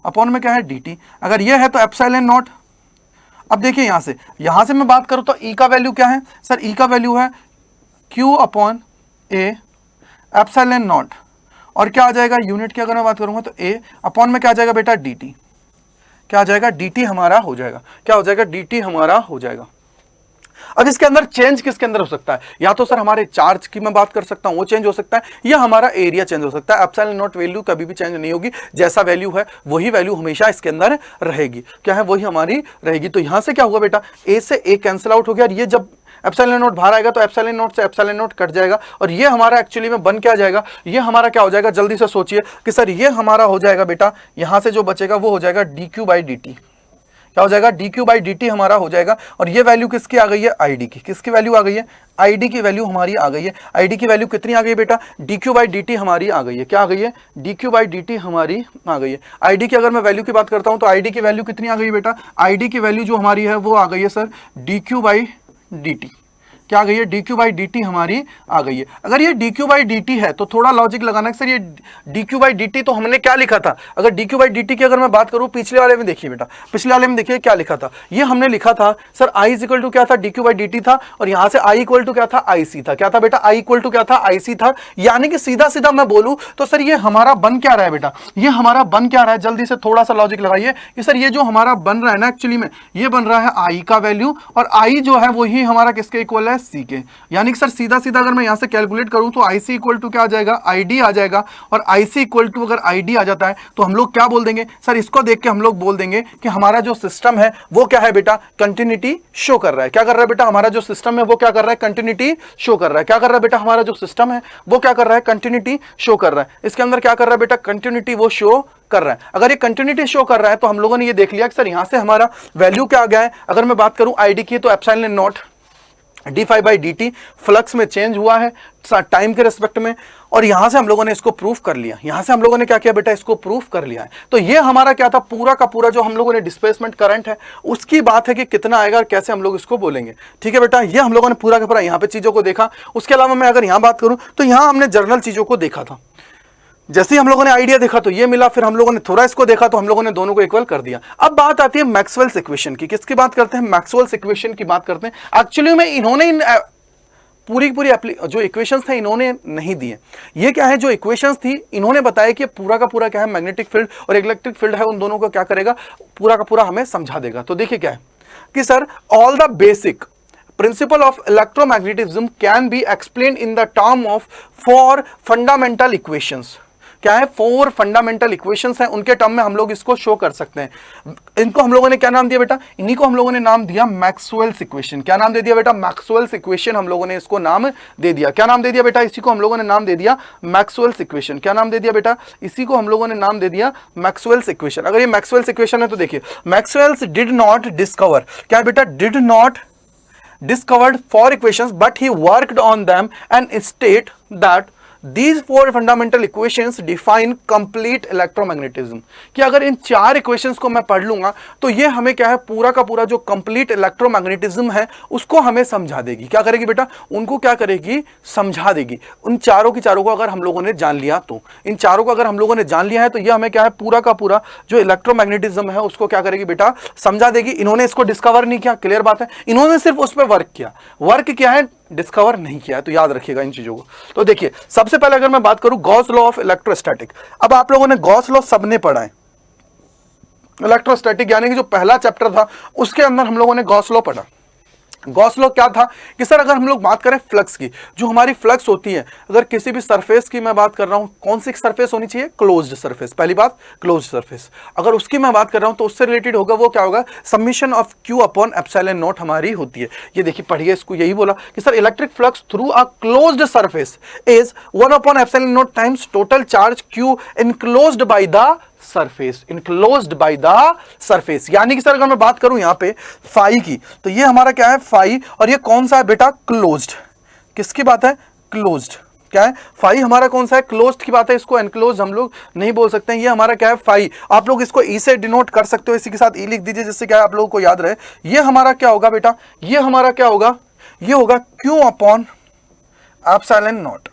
अपॉन में क्या है डी टी। अगर ये है तो एप्सिलॉन नॉट। अब देखिए यहां से मैं बात करूं तो ई का वैल्यू क्या है सर, ई का वैल्यू है Q upon A epsilon not, और क्या आ जाएगा यूनिट की अगर मैं बात करूंगा तो ए अपॉन में क्या आ जाएगा बेटा डी टी, क्या आ जाएगा dt हमारा हो जाएगा, क्या हो जाएगा dt हमारा हो जाएगा। अब इसके अंदर चेंज किसके अंदर हो सकता है, या तो सर हमारे चार्ज की मैं बात कर सकता हूं वो चेंज हो सकता है, या हमारा एरिया चेंज हो सकता है। एप्सिलॉन नॉट वैल्यू कभी भी चेंज नहीं होगी, जैसा वैल्यू है वही वैल्यू हमेशा इसके अंदर रहेगी, क्या है वही हमारी रहेगी। तो यहां से क्या हुआ बेटा ए से ए कैंसिल आउट हो गया, और ये जब एप्सिलॉन नॉट बाहर आएगा तो एप्सिलॉन नॉट से एप्सिलॉन नॉट कट जाएगा, और ये हमारा एक्चुअली में बन क्या जाएगा, ये हमारा क्या हो जाएगा, जल्दी से सोचिए कि सर ये हमारा हो जाएगा बेटा, यहां से जो बचेगा वो हो जाएगा D Q by D T. क्या हो जाएगा D Q by D T हमारा हो जाएगा, और ये वैल्यू किसकी आ गई है आई डी की, किसकी वैल्यू आ गई है आई डी की वैल्यू हमारी आ गई है। आई डी की वैल्यू कितनी आ गई है बेटा, D Q by D T हमारी आ गई है, क्या आ गई है D Q by D T हमारी आ गई है। आई डी की अगर मैं वैल्यू की बात करता हूं तो आई डी की वैल्यू कितनी आ गई है बेटा, आई डी की वैल्यू जो हमारी है वो आ गई है sir D Q by D T, क्या आ गई है D Q by D T हमारी आ गई है। अगर ये D Q by D T है तो थोड़ा लॉजिक लगाना है सर, ये D Q by D T तो हमने क्या लिखा था, अगर D Q by D T की अगर मैं बात करूं पिछले वाले में देखिए बेटा, पिछले वाले में देखिए क्या लिखा था, ये हमने लिखा था sir I is equal to क्या था D Q by D T था, और यहां से आई इक्वल टू क्या था आई सी था, क्या था बेटा आई इक्वल टू क्या था आई सी था। यानी कि सीधा सीधा मैं बोलूं तो सर ये हमारा बन क्या रहा है बेटा, ये हमारा बन क्या रहा है, जल्दी से थोड़ा सा लॉजिक लगाइए कि सर ये जो हमारा बन रहा है ना एक्चुअली में ये बन रहा है आई का वैल्यू, और आई जो है वही हमारा किसके इक्वल है सी के। यानी कि सर सीधा सीधा अगर मैं यहां से कैलकुलेट करूं तो IC इक्वल टू क्या आ जाएगा ID आ जाएगा, और IC इक्वल टू अगर ID आ जाता है तो हम लोग क्या बोल देंगे सर, इसको देख के हम लोग बोल देंगे कि हमारा जो सिस्टम है वो क्या है बेटा कंटिन्यूटी शो कर रहा है। क्या कर रहा है बेटा, हमारा जो सिस्टम है वो क्या कर रहा है कंटिन्यूटी शो कर रहा है। क्या कर रहा है बेटा, हमारा जो सिस्टम है वो क्या कर रहा है कंटिन्यूटी शो कर रहा है। इसके अंदर क्या कर रहा है बेटा कंटिन्यूटी वो शो कर रहा है। अगर ये कंटिन्यूटी शो कर रहा है तो हम लोगों ने ये देख लिया कि सर यहां से हमारा वैल्यू क्या आ गया है। अगर मैं बात करूं ID की तो epsilon naught D phi by D T flux में चेंज हुआ है टाइम के रेस्पेक्ट में, और यहां से हम लोगों ने इसको प्रूफ कर लिया। यहां से हम लोगों ने क्या किया बेटा, इसको प्रूफ कर लिया है। तो ये हमारा क्या था, पूरा का पूरा जो हम लोगों ने डिस्प्लेसमेंट करंट है उसकी बात है कि कितना आएगा और कैसे हम लोग इसको बोलेंगे। ठीक है बेटा, ये हम लोगों ने पूरा का पूरा यहां पे चीजों को देखा। उसके अलावा मैं अगर यहां बात करूं तो यहां हमने जर्नल चीजों को देखा था। जैसे ही हम लोगों ने आइडिया देखा तो ये मिला, फिर हम लोगों ने थोड़ा इसको देखा तो हम लोगों ने दोनों को इक्वल कर दिया। अब बात आती है मैक्सवेल्स इक्वेशन की। किसकी बात करते हैं, मैक्सवेल्स इक्वेशन की बात करते हैं। एक्चुअली में इन्होंने पूरी जो इक्वेशंस थे इन्होंने नहीं दिए। ये क्या है, जो इक्वेशंस थी इन्होंने बताया कि पूरा का पूरा क्या है मैग्नेटिक फील्ड और इलेक्ट्रिक फील्ड है, उन दोनों को क्या करेगा पूरा का पूरा हमें समझा देगा। तो देखिए क्या है कि sir all the basic principle of electromagnetism can be explain in the term of 4 fundamental equations. क्या है? 4 फंडामेंटल इक्वेशंस हैं, उनके टर्म में हम लोग इसको शो कर सकते हैं। इनको हम लोगों ने क्या नाम दिया बेटा? इन्हीं को हम लोगों ने नाम दिया मैक्सवेल्स इक्वेशन। क्या नाम दे दिया बेटा? मैक्सवेल्स इक्वेशन हम लोगों ने इसको नाम दे दिया। क्या नाम दे दिया बेटा? इसी को हम लोगों ने नाम दे दिया मैक्सवेल्स इक्वेशन। क्या नाम दे दिया बेटा? इसी को हम लोगों ने नाम दे दिया मैक्सवेल्स इक्वेशन। अगर ये मैक्सवेल्स इक्वेशन है तो देखिए, मैक्सवेल्स डिड नॉट डिस्कवर, क्या है बेटा? Did not discovered 4 equations but he worked on them and state that these 4 fundamental equations define complete electromagnetism। कि अगर इन 4 इक्वेशंस को मैं पढ़ लूंगा तो ये हमें क्या है, पूरा का पूरा जो कंप्लीट इलेक्ट्रोमैग्नेटिज्म है उसको हमें समझा देगी। क्या करेगी बेटा? उनको क्या करेगी? समझा देगी। उन चारों की चारों को अगर हम लोगों ने जान लिया तो, इन चारों को अगर हम लोगों ने जान लिया है तो ये हमें क्या है, पूरा का पूरा जो इलेक्ट्रोमैग्नेटिज्म है उसको क्या करेगी बेटा? समझा देगी। इन्होंने इसको डिस्कवर नहीं किया, क्लियर बात है, इन्होंने सिर्फ उस पर वर्क किया। वर्क क्या है? डिस्कवर नहीं किया है। तो याद रखिएगा इन चीजों को। तो देखिए, सबसे पहले अगर मैं बात करूं गॉस लॉ ऑफ इलेक्ट्रोस्टैटिक। अब आप लोगों ने गॉस लॉ सबने पढ़ा है, इलेक्ट्रोस्टैटिक यानी कि जो पहला चैप्टर था उसके अंदर हम लोगों ने गॉस लॉ पढ़ा। गॉस लॉ क्या था कि सर अगर हम लोग बात करें फ्लक्स की, जो हमारी फ्लक्स होती है, अगर किसी भी सरफेस की मैं बात कर रहा हूं, कौन सी सरफेस होनी चाहिए? Closed surface. पहली बात क्लोज्ड सरफेस। अगर उसकी मैं बात कर रहा हूं तो उससे रिलेटेड होगा वो क्या होगा? Summation of Q upon epsilon not हमारी होती है। ये देखिए पढ़िए, इसको यही बोला कि sir electric flux through a closed surface is 1 upon epsilon not times total charge Q enclosed by the surface. Enclosed by the surface यानी कि सर अगर मैं बात करूं यहां पे फाई की, तो ये हमारा क्या है? फाई। और ये कौन सा है बेटा? क्लोज्ड। किसकी बात है? क्लोज्ड। क्या है? फाई हमारा कौन सा है? क्लोज्ड की बात है। इसको एनक्लोज हम लोग नहीं बोल सकते हैं। ये हमारा क्या है? फाई। आप लोग इसको ई से डिनोट कर सकते हो, इसी के साथ ई लिख दीजिए जिससे क्या है आप लोगों को याद रहे। ये हमारा क्या होगा बेटा? ये हमारा क्या होगा? ये होगा Q upon epsilon not.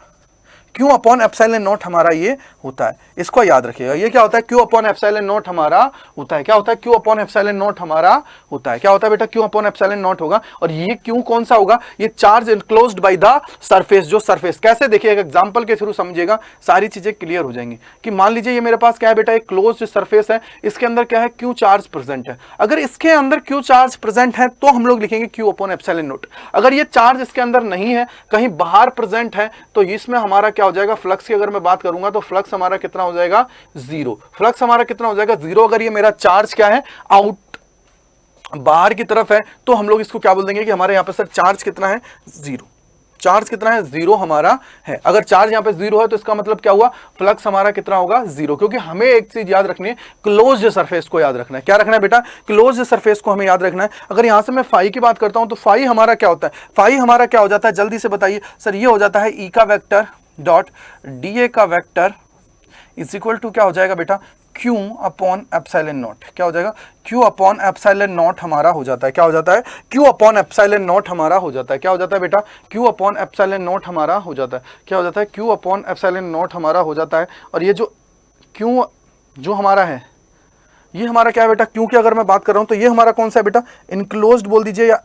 Q upon epsilon not हमारा ये होता है, इसको याद रखिएगा। ये क्या होता है? क्यू अपॉन एप्सिलॉन नॉट हमारा होता है। क्या होता है? क्यू अपॉन एप्सिलॉन नॉट हमारा होता है। क्या होता है बेटा? क्यू अपॉन एप्सिलॉन नॉट होगा। और ये क्यू कौन सा होगा? ये charge enclosed by the surface. जो सरफेस कैसे, देखिए एक एग्जांपल के थ्रू समझिएगा, सारी चीजें क्लियर हो जाएंगी। कि मान लीजिए ये मेरे पास क्या है बेटा? एक क्लोज्ड सरफेस है, इसके अंदर क्या है? क्यू चार्ज प्रेजेंट है। अगर इसके अंदर क्यू चार्ज प्रेजेंट है तो हम लोग लिखेंगे क्यू अपॉन एप्सिलॉन नॉट। अगर ये चार्ज इसके अंदर नहीं है, कहीं बाहर प्रेजेंट है, तो इसमें हमारा क्या हो जाएगा? फ्लक्स की अगर मैं बात करूंगा तो फ्लक्स हमारा कितना हो जाएगा? 0। फ्लक्स हमारा कितना हो जाएगा? 0। अगर ये मेरा चार्ज क्या है? आउट, बाहर की तरफ है, तो हम लोग इसको क्या बोल देंगे कि हमारे यहां पे सर चार्ज कितना है? 0। चार्ज कितना है? 0 हमारा है। अगर चार्ज यहां पे 0 है तो इसका मतलब क्या हुआ? फ्लक्स हमारा कितना होगा? 0। क्योंकि हमें एक चीज याद रखनी है, क्लोज्ड सरफेस को याद रखना है। क्या रखना है बेटा? क्लोज्ड सरफेस को हमें याद रखना है। अगर यहां से मैं फाई की बात करता हूं तो फाई हमारा क्या होता है? फाई हमारा क्या हो जाता है? जल्दी से बताइए सर। ये हो जाता है ई का वेक्टर डॉट डी ए का वेक्टर इज इक्वल टू क्या हो जाएगा बेटा? Q upon epsilon not. क्या हो जाएगा? क्यू अपॉन एप्सिलॉन नॉट हमारा हो जाता है। क्या हो जाता है? क्यू अपॉन एप्सिलॉन नॉट हमारा हो जाता है। क्या हो जाता है बेटा? क्यू अपॉन एप्सिलॉन नॉट हमारा हो जाता है। क्या हो जाता है? क्यू अपॉन एप्सिलॉन नॉट हमारा हो जाता है। और ये जो क्यू जो हमारा है, ये हमारा क्या है बेटा? क्यू की अगर मैं बात कर रहा हूं तो ये हमारा कौन सा है बेटा? इनक्लोज्ड बोल दीजिए या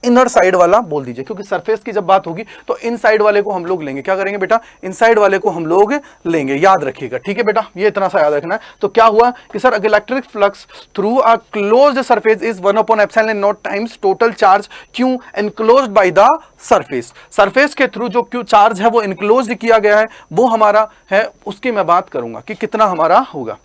इनर साइड वाला बोल दीजिए, क्योंकि सरफेस की जब बात होगी तो इन साइड वाले को हम लोग लेंगे। क्या करेंगे बेटा? इन साइड वाले को हम लोग लेंगे। याद रखिएगा, ठीक है बेटा? ये इतना सा याद रखना है। तो क्या हुआ कि sir electric flux through a closed surface is 1 upon epsilon not times total charge Q enclosed by the surface. Surface के थ्रू जो क्यू चार्ज है वो इनक्लोज्ड किया गया है, वो हमारा है, उसकी मैं बात करूंगा कि कितना हमारा होगा।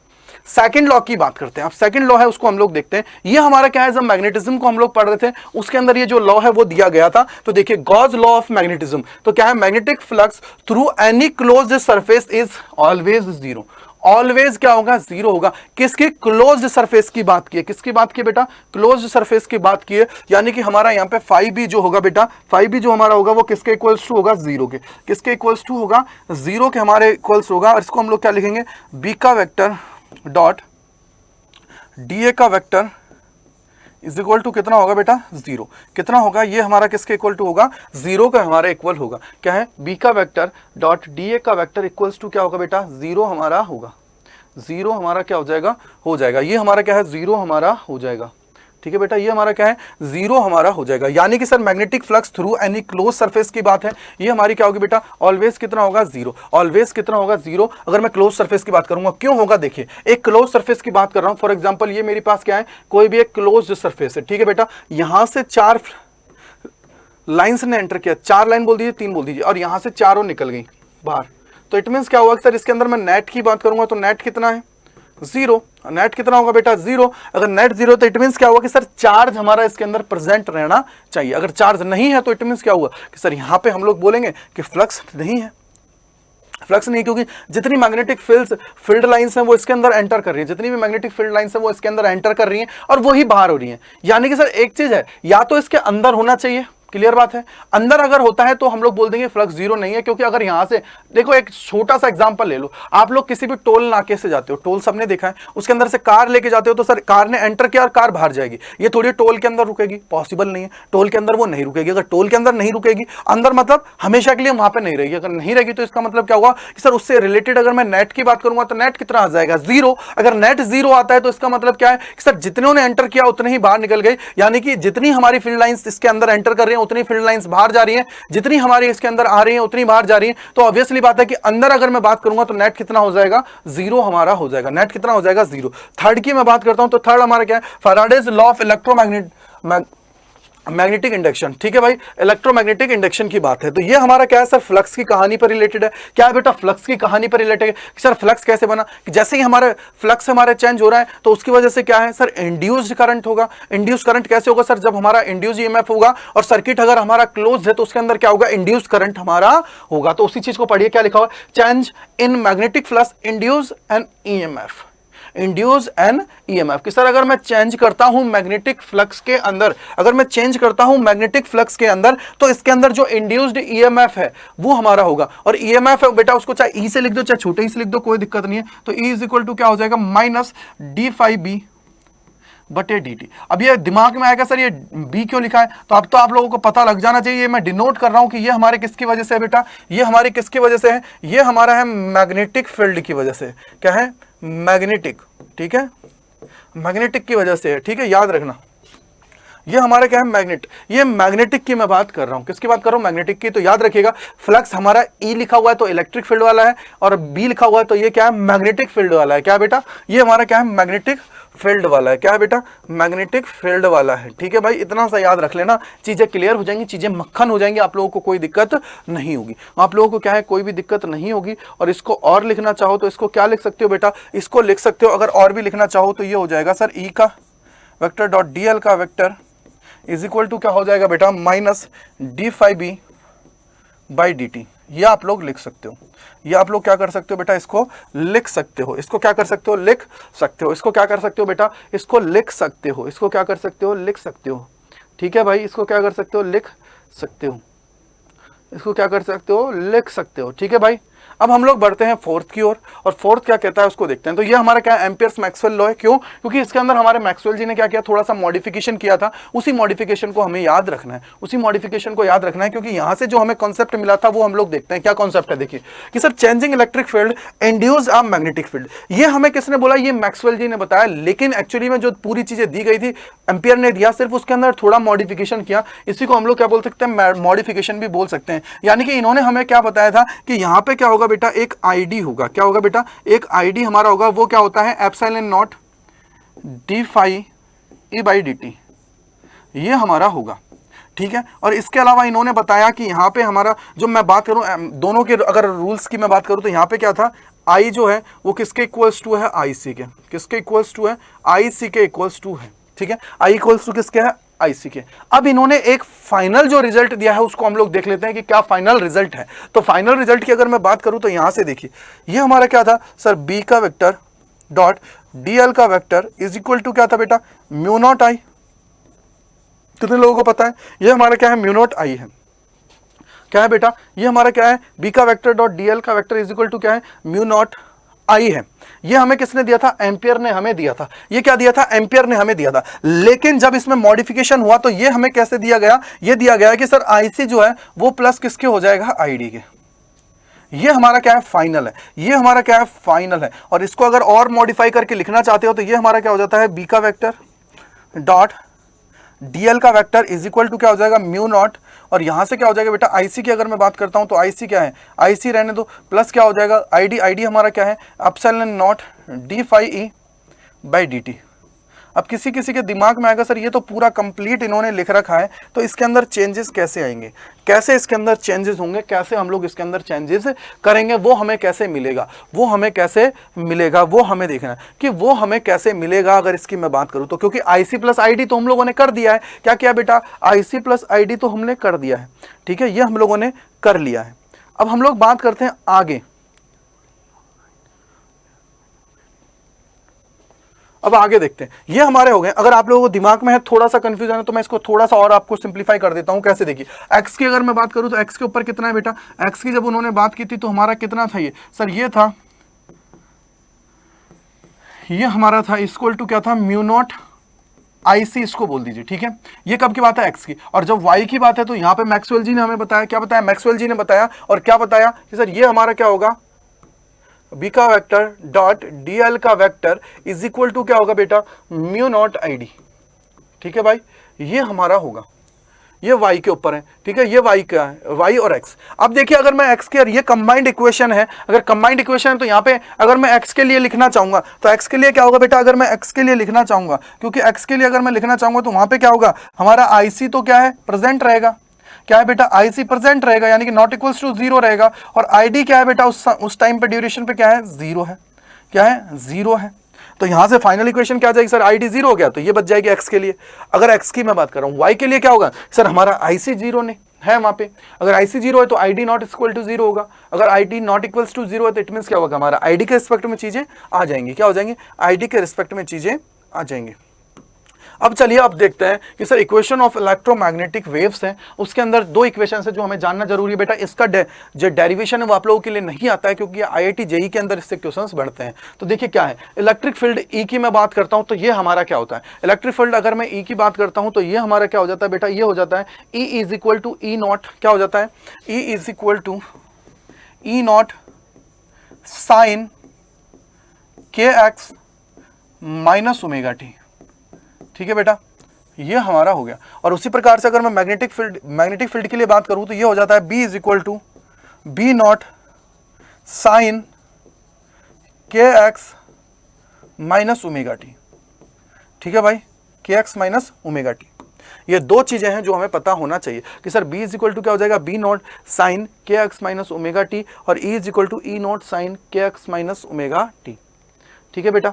सेकंड लॉ की बात करते हैं। अब सेकंड लॉ है उसको हम लोग देखते हैं। ये हमारा क्या है? जब मैग्नेटिज्म को हम लोग पढ़ रहे थे उसके अंदर ये जो लॉ है वो दिया गया था। तो देखिए गॉस लॉ ऑफ मैग्नेटिज्म, तो क्या है? Magnetic flux through any closed surface is always 0। Always क्या होगा? 0 होगा। किसकी? क्लोज्ड सरफेस की बात की है। किसकी बात की बेटा? क्लोज्ड सरफेस की बात की है। यानी कि हमारा यहाँ पे फाई भी जो होगा बेटा, फाई भी जो हमारा होगा वो किसके इक्वल्स टू होगा? 0 के। किसके इक्वल्स टू होगा? 0 के हमारे इक्वल्स होगा। और इसको हम लोग क्या लिखेंगे? बी का वेक्टर डॉट डी ए का वेक्टर इज इक्वल टू कितना होगा बेटा? 0। कितना होगा? ये हमारा किसके इक्वल टू होगा? 0 का हमारा इक्वल होगा। क्या है? बी का वेक्टर डॉट डी ए का वेक्टर इक्वल्स टू क्या होगा बेटा? 0 हमारा होगा। 0 हमारा क्या हो जाएगा? हो जाएगा। ये हमारा क्या है? 0 हमारा हो जाएगा। ठीक है बेटा? ये हमारा क्या है? 0 हमारा हो जाएगा। यानी कि sir magnetic flux through any close surface की बात है। ये हमारी क्या होगी बेटा? ऑलवेज कितना होगा? 0। ऑलवेज कितना होगा? 0। अगर मैं क्लोज सरफेस की बात करूंगा, क्यों होगा? देखिए एक क्लोज सरफेस की बात कर रहा हूं। फॉर एग्जांपल ये मेरे पास क्या है? कोई भी एक क्लोज्ड सरफेस है। ठीक है बेटा? यहां से 4 लाइन्स ने एंटर किया, 4 लाइन बोल दीजिए, 3 बोल दीजिए, और यहां से चारों निकल गई बाहर, तो इट मीन्स क्या हुआ कि सर इसके अंदर मैं नेट की बात करूंगा तो नेट कितना है 0। नेट कितना होगा बेटा 0। अगर नेट 0 तो इट मीन्स क्या हुआ कि सर चार्ज हमारा इसके अंदर प्रेजेंट रहना चाहिए। अगर चार्ज नहीं है तो इट मीन्स क्या हुआ कि सर यहां पे हम लोग बोलेंगे कि फ्लक्स नहीं है, फ्लक्स नहीं, क्योंकि जितनी मैग्नेटिक फील्ड लाइंस हैं वो इसके अंदर एंटर कर रही है, जितनी भी मैग्नेटिक फील्ड लाइंस हैं वो इसके अंदर एंटर कर रही हैं और वही बाहर हो रही हैं। यानी कि सर एक चीज है, या तो इसके अंदर होना चाहिए, क्लियर बात है, अंदर अगर होता है तो हम लोग बोल देंगे फ्लक्स 0 नहीं है, क्योंकि अगर यहां से देखो एक छोटा सा एग्जांपल ले लो, आप लोग किसी भी टोल नाके से जाते हो, टोल सबने देखा है, उसके अंदर से कार लेके जाते हो तो सर कार ने एंटर किया और कार बाहर जाएगी, ये थोड़ी टोल के अंदर रुकेगी, पॉसिबल नहीं है, टोल के अंदर वो नहीं रुकेगी। अगर टोल के अंदर नहीं रुकेगी, अंदर मतलब हमेशा के लिए वहां पर नहीं रहेगी, अगर नहीं रहेगी तो इसका मतलब क्या हुआ कि सर उससे रिलेटेड अगर मैं नेट की बात करूंगा तो नेट कितना आ जाएगा 0। अगर नेट 0 आता है तो इसका मतलब क्या है कि सर जितने ने एंटर किया उतने ही बाहर निकल गए, यानी कि जितनी हमारी फील्ड लाइंस इसके अंदर एंटर कर रही हैं उतनी फील्ड लाइंस बाहर जा रही हैं, जितनी हमारी इसके अंदर आ रही हैं उतनी बाहर जा रही हैं। तो ऑब्वियसली बात है कि अंदर अगर मैं बात करूंगा तो नेट कितना हो जाएगा 0 हमारा हो जाएगा, नेट कितना हो जाएगा 0। थर्ड की मैं बात करता हूं तो थर्ड हमारा क्या है, Faraday's law of magnetic induction. ठीक है भाई, इलेक्ट्रोमैग्नेटिक इंडक्शन की बात है, तो ये हमारा क्या है सर फ्लक्स की कहानी पर रिलेटेड है। क्या है बेटा फ्लक्स की कहानी पर रिलेटेड है कि सर फ्लक्स कैसे बना, कि जैसे ही हमारे फ्लक्स हमारे चेंज हो रहा है तो उसकी वजह से क्या है सर इंड्यूस्ड करंट होगा। इंड्यूस्ड करंट कैसे होगा सर, जब हमारा इंड्यूस्ड ईएमएफ होगा और सर्किट अगर हमारा क्लोज है तो उसके अंदर क्या होगा इंड्यूस्ड करंट हमारा होगा। तो उसी चीज को पढ़िए, क्या लिखा हुआ change in magnetic flux induce N EMF, induce N EMF. कि सर अगर मैं चेंज करता हूं मैग्नेटिक फ्लक्स के अंदर, अगर मैं चेंज करता हूं मैग्नेटिक फ्लक्स के अंदर तो इसके अंदर जो इंड्यूस्ड ईएमएफ है वो हमारा होगा। और ईएमएफ है बेटा उसको चाहे ई से लिख दो चाहे छोटे ई से लिख दो, कोई दिक्कत नहीं है। तो ई इज इक्वल टू क्या हो जाएगा माइनस डी फाइव बी बटे डी टी। अब ये दिमाग में आएगा सर ये बी क्यों लिखा है, तो अब तो आप लोगों को पता लग जाना चाहिए, मैं डिनोट कर रहा हूं कि ये हमारे किसकी वजह से है बेटा, ये हमारी किसकी वजह से है, ये हमारा है मैग्नेटिक फील्ड की वजह से। क्या है मैग्नेटिक, ठीक है मैग्नेटिक की वजह से है, ठीक है याद रखना। ये हमारा क्या है मैग्नेट, ये मैग्नेटिक की मैं बात कर रहा हूं, किसकी बात कर रहा हूं मैग्नेटिक की। तो याद रखिएगा फ्लक्स हमारा ई लिखा हुआ है तो इलेक्ट्रिक फील्ड वाला है और बी लिखा हुआ है तो ये क्या है मैग्नेटिक फील्ड वाला है। क्या बेटा ये हमारा क्या है मैग्नेटिक फील्ड वाला है। क्या है बेटा मैग्नेटिक फील्ड वाला है। ठीक है भाई इतना सा याद रख लेना, चीजें क्लियर हो जाएंगी, चीजें मक्खन हो जाएंगी, आप लोगों को कोई दिक्कत नहीं होगी, आप लोगों को क्या है कोई भी दिक्कत नहीं होगी। और इसको और लिखना चाहो तो इसको क्या लिख सकते हो बेटा, इसको लिख सकते हो, अगर और भी लिखना चाहो तो ये हो जाएगा सर ई का वेक्टर डॉट डी एल का वेक्टर इज इक्वल टू क्या हो जाएगा बेटा minus D five B by D T. ये आप लोग लिख सकते हो, ये आप लोग क्या कर सकते हो बेटा इसको लिख सकते हो, इसको क्या कर सकते हो लिख सकते हो, इसको क्या कर सकते हो बेटा इसको लिख सकते हो, इसको क्या कर सकते हो लिख सकते हो। ठीक है भाई इसको क्या कर सकते हो लिख सकते हो, इसको क्या कर सकते हो लिख सकते हो। ठीक है भाई अब हम लोग बढ़ते हैं फोर्थ की ओर, और फोर्थ क्या कहता है उसको देखते हैं। तो ये हमारा क्या है एम्पियर्स मैक्सवेल लॉ है। क्यों, क्योंकि इसके अंदर हमारे मैक्सवेल जी ने क्या किया थोड़ा सा मॉडिफिकेशन किया था, उसी मॉडिफिकेशन को हमें याद रखना है, उसी मॉडिफिकेशन को याद रखना है, क्योंकि यहां से जो हमें कॉन्सेप्ट मिला था वो हम लोग देखते हैं। क्या कॉन्सेप्ट है देखिए कि sir changing electric field induce a magnetic field. ये हमें किसने बोला, ये मैक्सवेल जी ने बताया, लेकिन एक्चुअली में जो पूरी चीजें दी गई थी एम्पियर ने दिया, सिर्फ उसके अंदर थोड़ा मॉडिफिकेशन किया। इसी को हम लोग क्या बोल सकते हैं मॉडिफिकेशन भी बोल सकते हैं। यानी कि इन्होंने हमें क्या बताया था कि यहाँ पे क्या होगा बेटा एक आईडी होगा। क्या होगा बेटा एक आईडी हमारा होगा, वो क्या होता है epsilon naught D phi E by D T, ये हमारा होगा। ठीक है और इसके अलावा इन्होंने बताया कि यहाँ पे हमारा जो मैं बात करूं दोनों के अगर रूल्स की मैं बात करूं तो यहाँ पे क्या था आई जो है वो किसके इक्वल्स टू है आई सी के, किसके इक्वल्स टू है आई सी के इक्वल्स टू है। ठीक है आई इक्वल्स टू किसके है आईसी के। अब इन्होंने एक फाइनल जो रिजल्ट दिया है उसको हम लोग देख लेते हैं कि क्या फाइनल रिजल्ट है। तो फाइनल रिजल्ट की अगर मैं बात करूं तो यहां से देखिए ये हमारा क्या था सर बी का वेक्टर डॉट डीएल का वेक्टर इज इक्वल टू क्या था बेटा म्यू नॉट आई। कितने लोगों को पता है ये हमारा क्या है म्यू नॉट आई है। क्या है बेटा ये हमारा क्या है बी का वेक्टर डॉट डीएल का वेक्टर इज इक्वल टू क्या है म्यू नॉट आई है। ये हमें किसने दिया था एम्पियर ने हमें दिया था। ये क्या दिया था एम्पियर ने हमें दिया था। लेकिन जब इसमें मॉडिफिकेशन हुआ तो ये हमें कैसे दिया गया, ये दिया गया कि सर आईसी जो है वो प्लस किसके हो जाएगा आईडी के। ये हमारा क्या है फाइनल है, ये हमारा क्या है फाइनल है। और इसको अगर और मॉडिफाई करके लिखना चाहते हो तो ये हमारा क्या हो जाता है बी का वेक्टर डॉट डीएल का वेक्टर इज इक्वल टू क्या हो जाएगा म्यू नॉट, और यहां से क्या हो जाएगा बेटा आईसी की अगर मैं बात करता हूं तो आईसी क्या है आईसी रहने दो प्लस क्या हो जाएगा आईडी, आईडी हमारा क्या है epsilon naught D phi E by D T. अब किसी किसी के दिमाग में आएगा सर ये तो पूरा कंप्लीट इन्होंने लिख रखा है, तो इसके अंदर चेंजेस कैसे आएंगे, कैसे इसके अंदर चेंजेस होंगे, कैसे हम लोग इसके अंदर चेंजेस करेंगे, वो हमें कैसे मिलेगा, वो हमें कैसे मिलेगा, वो हमें देखना है कि वो हमें कैसे मिलेगा। अगर इसकी मैं बात करूं तो क्योंकि आईसी प्लस आईडी तो हम लोगों ने कर दिया है, क्या किया बेटा, आईसी प्लस आईडी तो हमने कर दिया है, ठीक है, ये हम लोगों ने कर लिया है। अब हम लोग बात करते हैं आगे। अब आगे देखते हैं, ये हमारे हो गए। अगर आप लोगों को दिमाग में है थोड़ा सा कंफ्यूजन है तो मैं इसको थोड़ा सा और आपको सिंप्लीफाई कर देता हूं। कैसे देखिए, x की अगर मैं बात करूं तो x के ऊपर कितना है बेटा, x की जब उन्होंने बात की थी तो हमारा कितना था, ये सर ये था, ये हमारा था इक्वल टू क्या था, म्यू नॉट IC इसको बोल दीजिए, ठीक है। ये कब की बात है, x की। और जब y की बात है तो यहाँ पे मैक्सवेल जी ने हमें बताया, क्या बताया, मैक्सवेल जी ने बताया, और क्या बताया कि सर ये हमारा क्या होगा, b का वेक्टर डॉट dl का वेक्टर इज इक्वल टू क्या होगा बेटा, म्यू नॉट ID, ठीक है भाई, ये हमारा होगा, ये y के ऊपर है, ठीक है, ये y का है, y और x। अब देखिए अगर मैं x के, ये कंबाइंड इक्वेशन है, अगर कंबाइंड इक्वेशन है तो यहाँ पे अगर मैं x के लिए लिखना चाहूंगा तो x के लिए क्या होगा बेटा, अगर मैं x के लिए लिखना चाहूंगा, क्योंकि x के लिए अगर मैं लिखना चाहूंगा तो वहां पे क्या होगा, हमारा IC तो क्या है, प्रेजेंट रहेगा, क्या है बेटा, IC प्रेजेंट रहेगा, यानी कि नॉट इक्वल्स टू 0 रहेगा, और ID क्या है बेटा, उस टाइम पे ड्यूरेशन पे क्या है, 0 है, क्या है, 0 है। तो यहां से फाइनल इक्वेशन क्या आ जाएगी सर, ID 0 हो गया, तो ये बच जाएगी x के लिए। अगर x की मैं बात कर रहा हूं, y के लिए क्या होगा सर, हमारा IC 0 ने है वहां पे, अगर IC 0 है तो ID नॉट इक्वल टू 0 होगा, अगर ID नॉट इक्वल्स टू 0 है तो इट मींस क्या होगा, हमारा ID के रिस्पेक्ट में चीजें आ जाएंगी, क्या हो जाएंगी, ID के रिस्पेक्ट में चीजें आ जाएंगी। अब चलिए अब देखते हैं कि sir equation of electromagnetic waves है, उसके अंदर दो इक्वेशन है जो हमें जानना जरूरी है बेटा। इसका जो डेरिवेशन है वो आप लोगों के लिए नहीं आता है, क्योंकि IIT JEE के अंदर इससे क्वेश्चंस बढ़ते हैं। तो देखिए क्या है, इलेक्ट्रिक फील्ड E की मैं बात करता हूं तो ये हमारा क्या होता है, इलेक्ट्रिक फील्ड अगर मैं E की बात करता हूं तो ये हमारा क्या हो जाता है बेटा, ये हो जाता है E is equal to E naught, क्या हो जाता है, E is equal to E naught sine KX minus omega T, ठीक है बेटा, ये हमारा हो गया। और उसी प्रकार से अगर मैं मैग्नेटिक फील्ड के लिए बात करूं तो ये हो जाता है B is equal to B naught sine KX minus omega T, ठीक है भाई, KX माइनस ओमेगा टी। ये दो चीजें हैं जो हमें पता होना चाहिए कि sir B is equal to क्या हो जाएगा, B naught sine KX minus omega T, और E is equal to E naught sine KX minus omega T, ठीक है बेटा,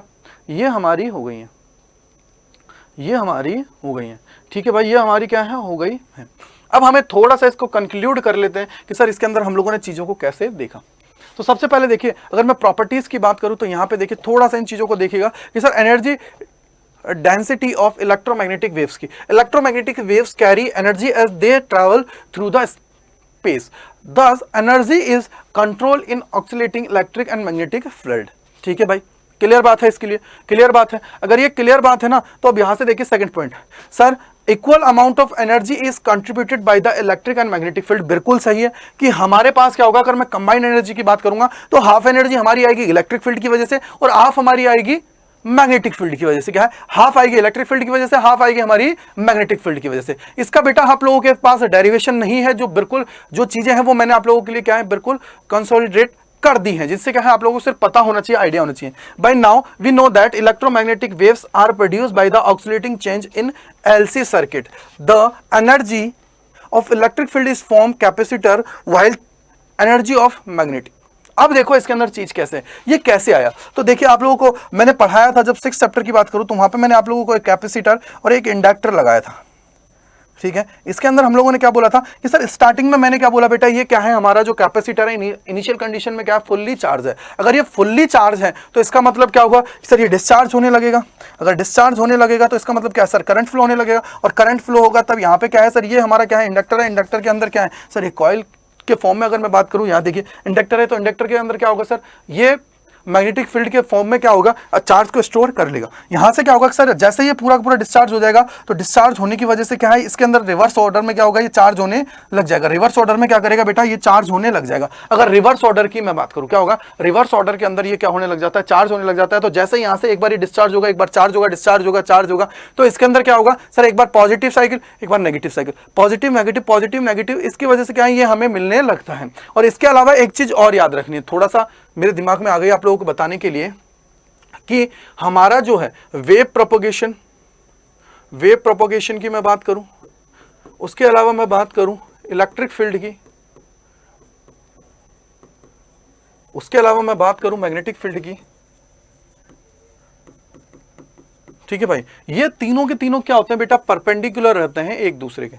ये हमारी हो गई है, ये हमारी हो गई है, ठीक है भाई, ये हमारी क्या है, हो गई है। अब हमें थोड़ा सा इसको कंक्लूड कर लेते हैं कि सर इसके अंदर हम लोगों ने चीजों को कैसे देखा। तो सबसे पहले देखिए, अगर मैं प्रॉपर्टीज की बात करूं तो यहां पे देखिए थोड़ा सा इन चीजों को देखिएगा कि sir energy density of electromagnetic waves की, electromagnetic waves carry energy as they travel through the space, this energy is control in oscillating electric and magnetic field, ठीक है भाई, क्लियर बात है, इसके लिए क्लियर बात है। अगर ये क्लियर बात है ना तो अब यहां से देखिए second point, sir equal amount of energy is contributed by the electric and magnetic field, बिल्कुल सही है कि हमारे पास क्या होगा, अगर मैं कंबाइंड एनर्जी की बात करूंगा तो हाफ एनर्जी हमारी आएगी इलेक्ट्रिक फील्ड की वजह से और हाफ हमारी आएगी मैग्नेटिक फील्ड की वजह से, क्या है, हाफ आएगी इलेक्ट्रिक फील्ड की वजह से, हाफ आएगी हमारी मैग्नेटिक फील्ड की वजह से। इसका बेटा आप लोगों के पास डेरिवेशन नहीं है, जो बिल्कुल जो चीजें हैं वो मैंने आप लोगों के लिए क्या है बिल्कुल कंसोलिडेट कर दी हैं, जिससे क्या है आप लोगों को सिर्फ पता होना चाहिए, आइडिया होना चाहिए। By now we know that electromagnetic waves are produced by the oscillating change in LC circuit, the energy of electric field is form capacitor while energy of magnetic. अब देखो इसके अंदर चीज कैसे है, ये कैसे आया, तो देखिए आप लोगों को मैंने पढ़ाया था जब 6th चैप्टर की बात करूं तो वहां पे मैंने आप लोगों को एक कैपेसिटर और एक इंडक्टर लगाया था, ठीक है। इसके अंदर हम लोगों ने क्या बोला था कि सर स्टार्टिंग में मैंने क्या बोला बेटा, ये क्या है, हमारा जो कैपेसिटर है इनिशियल कंडीशन में क्या है, फुल्ली चार्ज है। अगर ये फुल्ली चार्ज है तो इसका मतलब क्या होगा सर, ये डिस्चार्ज होने लगेगा, अगर डिस्चार्ज होने लगेगा तो इसका मतलब क्या है सर, करंट फ्लो होने लगेगा, और करंट फ्लो होगा तब यहाँ पे क्या है सर, ये हमारा क्या है, इंडक्टर है, इंडक्टर के अंदर क्या है सर, एक कॉइल के फॉर्म में अगर मैं बात करूं, यहाँ देखिए इंडक्टर है तो इंडक्टर के अंदर क्या होगा सर, ये मैग्नेटिक फील्ड के फॉर्म में क्या होगा, चार्ज को स्टोर कर लेगा। यहां से क्या होगा सर, जैसे ये पूरा पूरा डिस्चार्ज हो जाएगा तो डिस्चार्ज होने की वजह से क्या है, इसके अंदर रिवर्स ऑर्डर में क्या होगा, ये चार्ज होने लग जाएगा। रिवर्स ऑर्डर में क्या करेगा बेटा, ये चार्ज होने लग जाएगा। अगर रिवर्स ऑर्डर की मैं बात करूं क्या होगा, रिवर्स ऑर्डर के अंदर ये क्या होने लग जाता है, चार्ज होने लग जाता है। तो जैसे यहां से एक बार ये डिस्चार्ज होगा, एक बार चार्ज होगा, डिस्चार्ज होगा, चार्ज होगा, तो इसके अंदर क्या होगा सर, एक बार पॉजिटिव साइकिल, एक बार नेगेटिव साइकिल, पॉजिटिव नेगेटिव, इसकी वजह से क्या है, ये हमें मिलने लगता है। और इसके अलावा एक चीज और याद रखनी है, थोड़ा सा मेरे दिमाग में आ गई आप लोगों को बताने के लिए, कि हमारा जो है वेव प्रोपोगेशन, वेव प्रोपोगेशन की मैं बात करूं, उसके अलावा मैं बात करूं इलेक्ट्रिक फील्ड की, उसके अलावा मैं बात करूं मैग्नेटिक फील्ड की, ठीक है भाई। ये तीनों के तीनों क्या होते हैं बेटा, परपेंडिकुलर रहते हैं एक दूसरे के।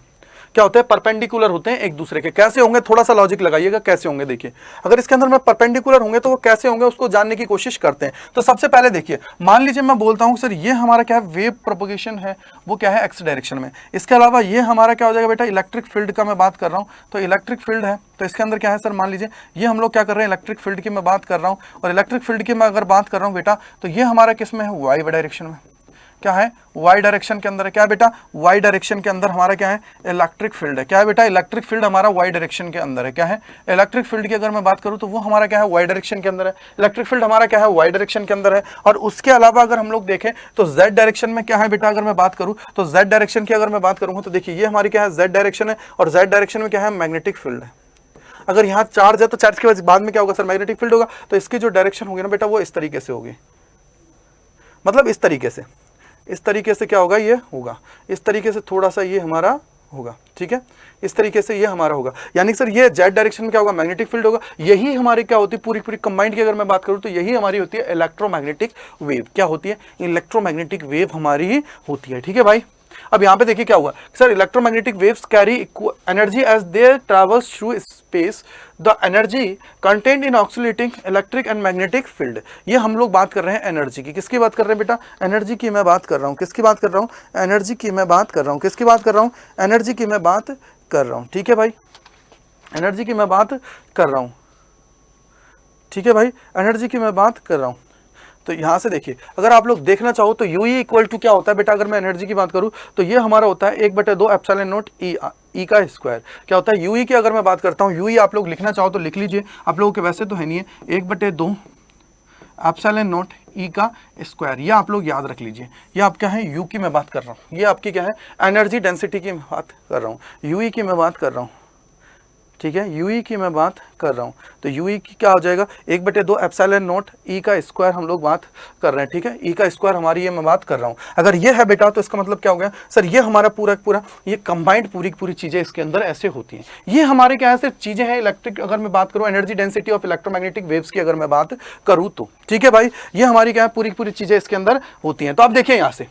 क्या होते हैं, परपेंडिकुलर होते हैं एक दूसरे के। कैसे होंगे, थोड़ा सा लॉजिक लगाइएगा कैसे होंगे। देखिए अगर इसके अंदर में परपेंडिकुलर होंगे तो वो कैसे होंगे उसको जानने की कोशिश करते हैं। तो सबसे पहले देखिए, मान लीजिए मैं बोलता हूं सर ये हमारा क्या है, वेव प्रोपोगेशन है, वो क्या है एक्स डायरेक्शन में। इसके अलावा ये हमारा क्या हो जाएगा बेटा, इलेक्ट्रिक फील्ड का मैं बात कर रहा हूं, तो इलेक्ट्रिक फील्ड है, तो इसके अंदर क्या है सर, मान लीजिए ये हम लोग क्या कर रहे हैं, इलेक्ट्रिक फील्ड की मैं बात कर रहा हूं, और इलेक्ट्रिक फील्ड की मैं अगर बात कर रहा हूं बेटा, तो ये हमारा किस में है, वाई डायरेक्शन में। क्या है, वाई डायरेक्शन के अंदर है। क्या है बेटा, वाई डायरेक्शन के अंदर हमारा क्या है, इलेक्ट्रिक फील्ड है। क्या है बेटा, इलेक्ट्रिक फील्ड हमारा वाई डायरेक्शन के अंदर है। क्या है, इलेक्ट्रिक फील्ड की अगर मैं बात करूं तो वो हमारा क्या है, वाई डायरेक्शन के अंदर है। इलेक्ट्रिक फील्ड हमारा क्या है, वाई डायरेक्शन के अंदर है। और उसके अलावा अगर हम लोग देखें तो जेड डायरेक्शन में क्या है बेटा, अगर मैं बात करूं तो जेड डायरेक्शन की अगर मैं बात करूंगा तो देखिए ये हमारी क्या है, जेड डायरेक्शन है, और जेड डायरेक्शन में क्या है, मैग्नेटिक फील्ड है। अगर यहाँ चार्ज है तो चार्ज के बाद में क्या होगा सर, मैग्नेटिक फील्ड होगा। तो इसकी जो डायरेक्शन होगी ना बेटा, वो इस तरीके से होगी, मतलब इस तरीके से, इस तरीके से क्या होगा, ये होगा इस तरीके से, थोड़ा सा ये हमारा होगा, ठीक है, इस तरीके से ये हमारा होगा। यानी सर ये जेड डायरेक्शन में क्या होगा, मैग्नेटिक फील्ड होगा। यही हमारी क्या होती है, पूरी पूरी कंबाइंड की अगर मैं बात करूं तो यही हमारी होती है इलेक्ट्रोमैग्नेटिक वेव। क्या होती है, इलेक्ट्रोमैग्नेटिक वेव हमारी ही होती है, ठीक है भाई। अब यहां पे देखिए क्या हुआ sir, electromagnetic waves carry energy as they travels through space, the energy content in oscillating electric and magnetic field. ये हम लोग बात कर रहे हैं एनर्जी की। किसकी बात कर रहे हैं बेटा, एनर्जी की मैं बात कर रहा हूं। किसकी बात कर रहा हूं, एनर्जी की मैं बात कर रहा हूं। किसकी बात कर रहा हूं, एनर्जी की मैं बात कर रहा हूं, ठीक है भाई, एनर्जी की मैं बात कर रहा हूं, ठीक है भाई, एनर्जी की मैं बात कर रहा हूं। तो यहां से देखिए, अगर आप लोग देखना चाहो तो यू इक्वल टू क्या होता है बेटा, अगर मैं एनर्जी की बात करूं तो ये हमारा होता है 1/2 एप्सिलॉन नॉट ई का स्क्वायर। क्या होता है, यू की अगर मैं बात करता हूं, यू आप लोग लिखना चाहो तो लिख लीजिए, आप लोगों के वैसे तो है नहीं है, 1/2 एप्सिलॉन नॉट ई का स्क्वायर। ये आप लोग याद रख लीजिए। ये आप क्या है, यू की मैं बात कर रहा हूँ, ये आपकी क्या है, एनर्जी डेंसिटी की मैं बात कर रहा हूँ, यू की मैं बात कर रहा हूँ, ठीक है, यूई की मैं बात कर रहा हूँ। तो यूई की क्या हो जाएगा, 1/2 एप्सिलॉन नॉट ई का स्क्वायर हम लोग बात कर रहे हैं, ठीक है, ई का स्क्वायर हमारी ये मैं बात कर रहा हूँ। अगर ये है बेटा तो इसका मतलब क्या हो गया सर, ये हमारा पूरा पूरा ये कंबाइंड पूरी पूरी चीजें इसके अंदर ऐसे होती हैं। ये हमारे क्या है, सिर्फ चीजें हैं इलेक्ट्रिक, अगर मैं बात करूँ energy density of electromagnetic waves की अगर मैं बात करूँ तो, ठीक है भाई, ये हमारी क्या है, पूरी पूरी चीजें इसके अंदर होती हैं। तो आप देखिए यहाँ से,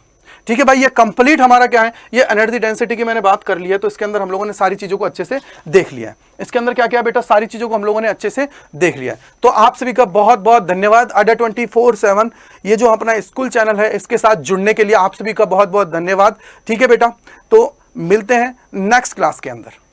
ठीक है भाई, ये कंप्लीट हमारा क्या है, ये एनर्जी डेंसिटी की मैंने बात कर ली है। तो इसके अंदर हम लोगों ने सारी चीजों को अच्छे से देख लिया है। इसके अंदर क्या क्या बेटा, सारी चीजों को हम लोगों ने अच्छे से देख लिया है। तो आप सभी का बहुत बहुत धन्यवाद। अड्डा 24/7 ये जो अपना स्कूल चैनल है, इसके साथ जुड़ने के लिए आप सभी का बहुत बहुत धन्यवाद, ठीक है बेटा। तो मिलते हैं नेक्स्ट क्लास के अंदर।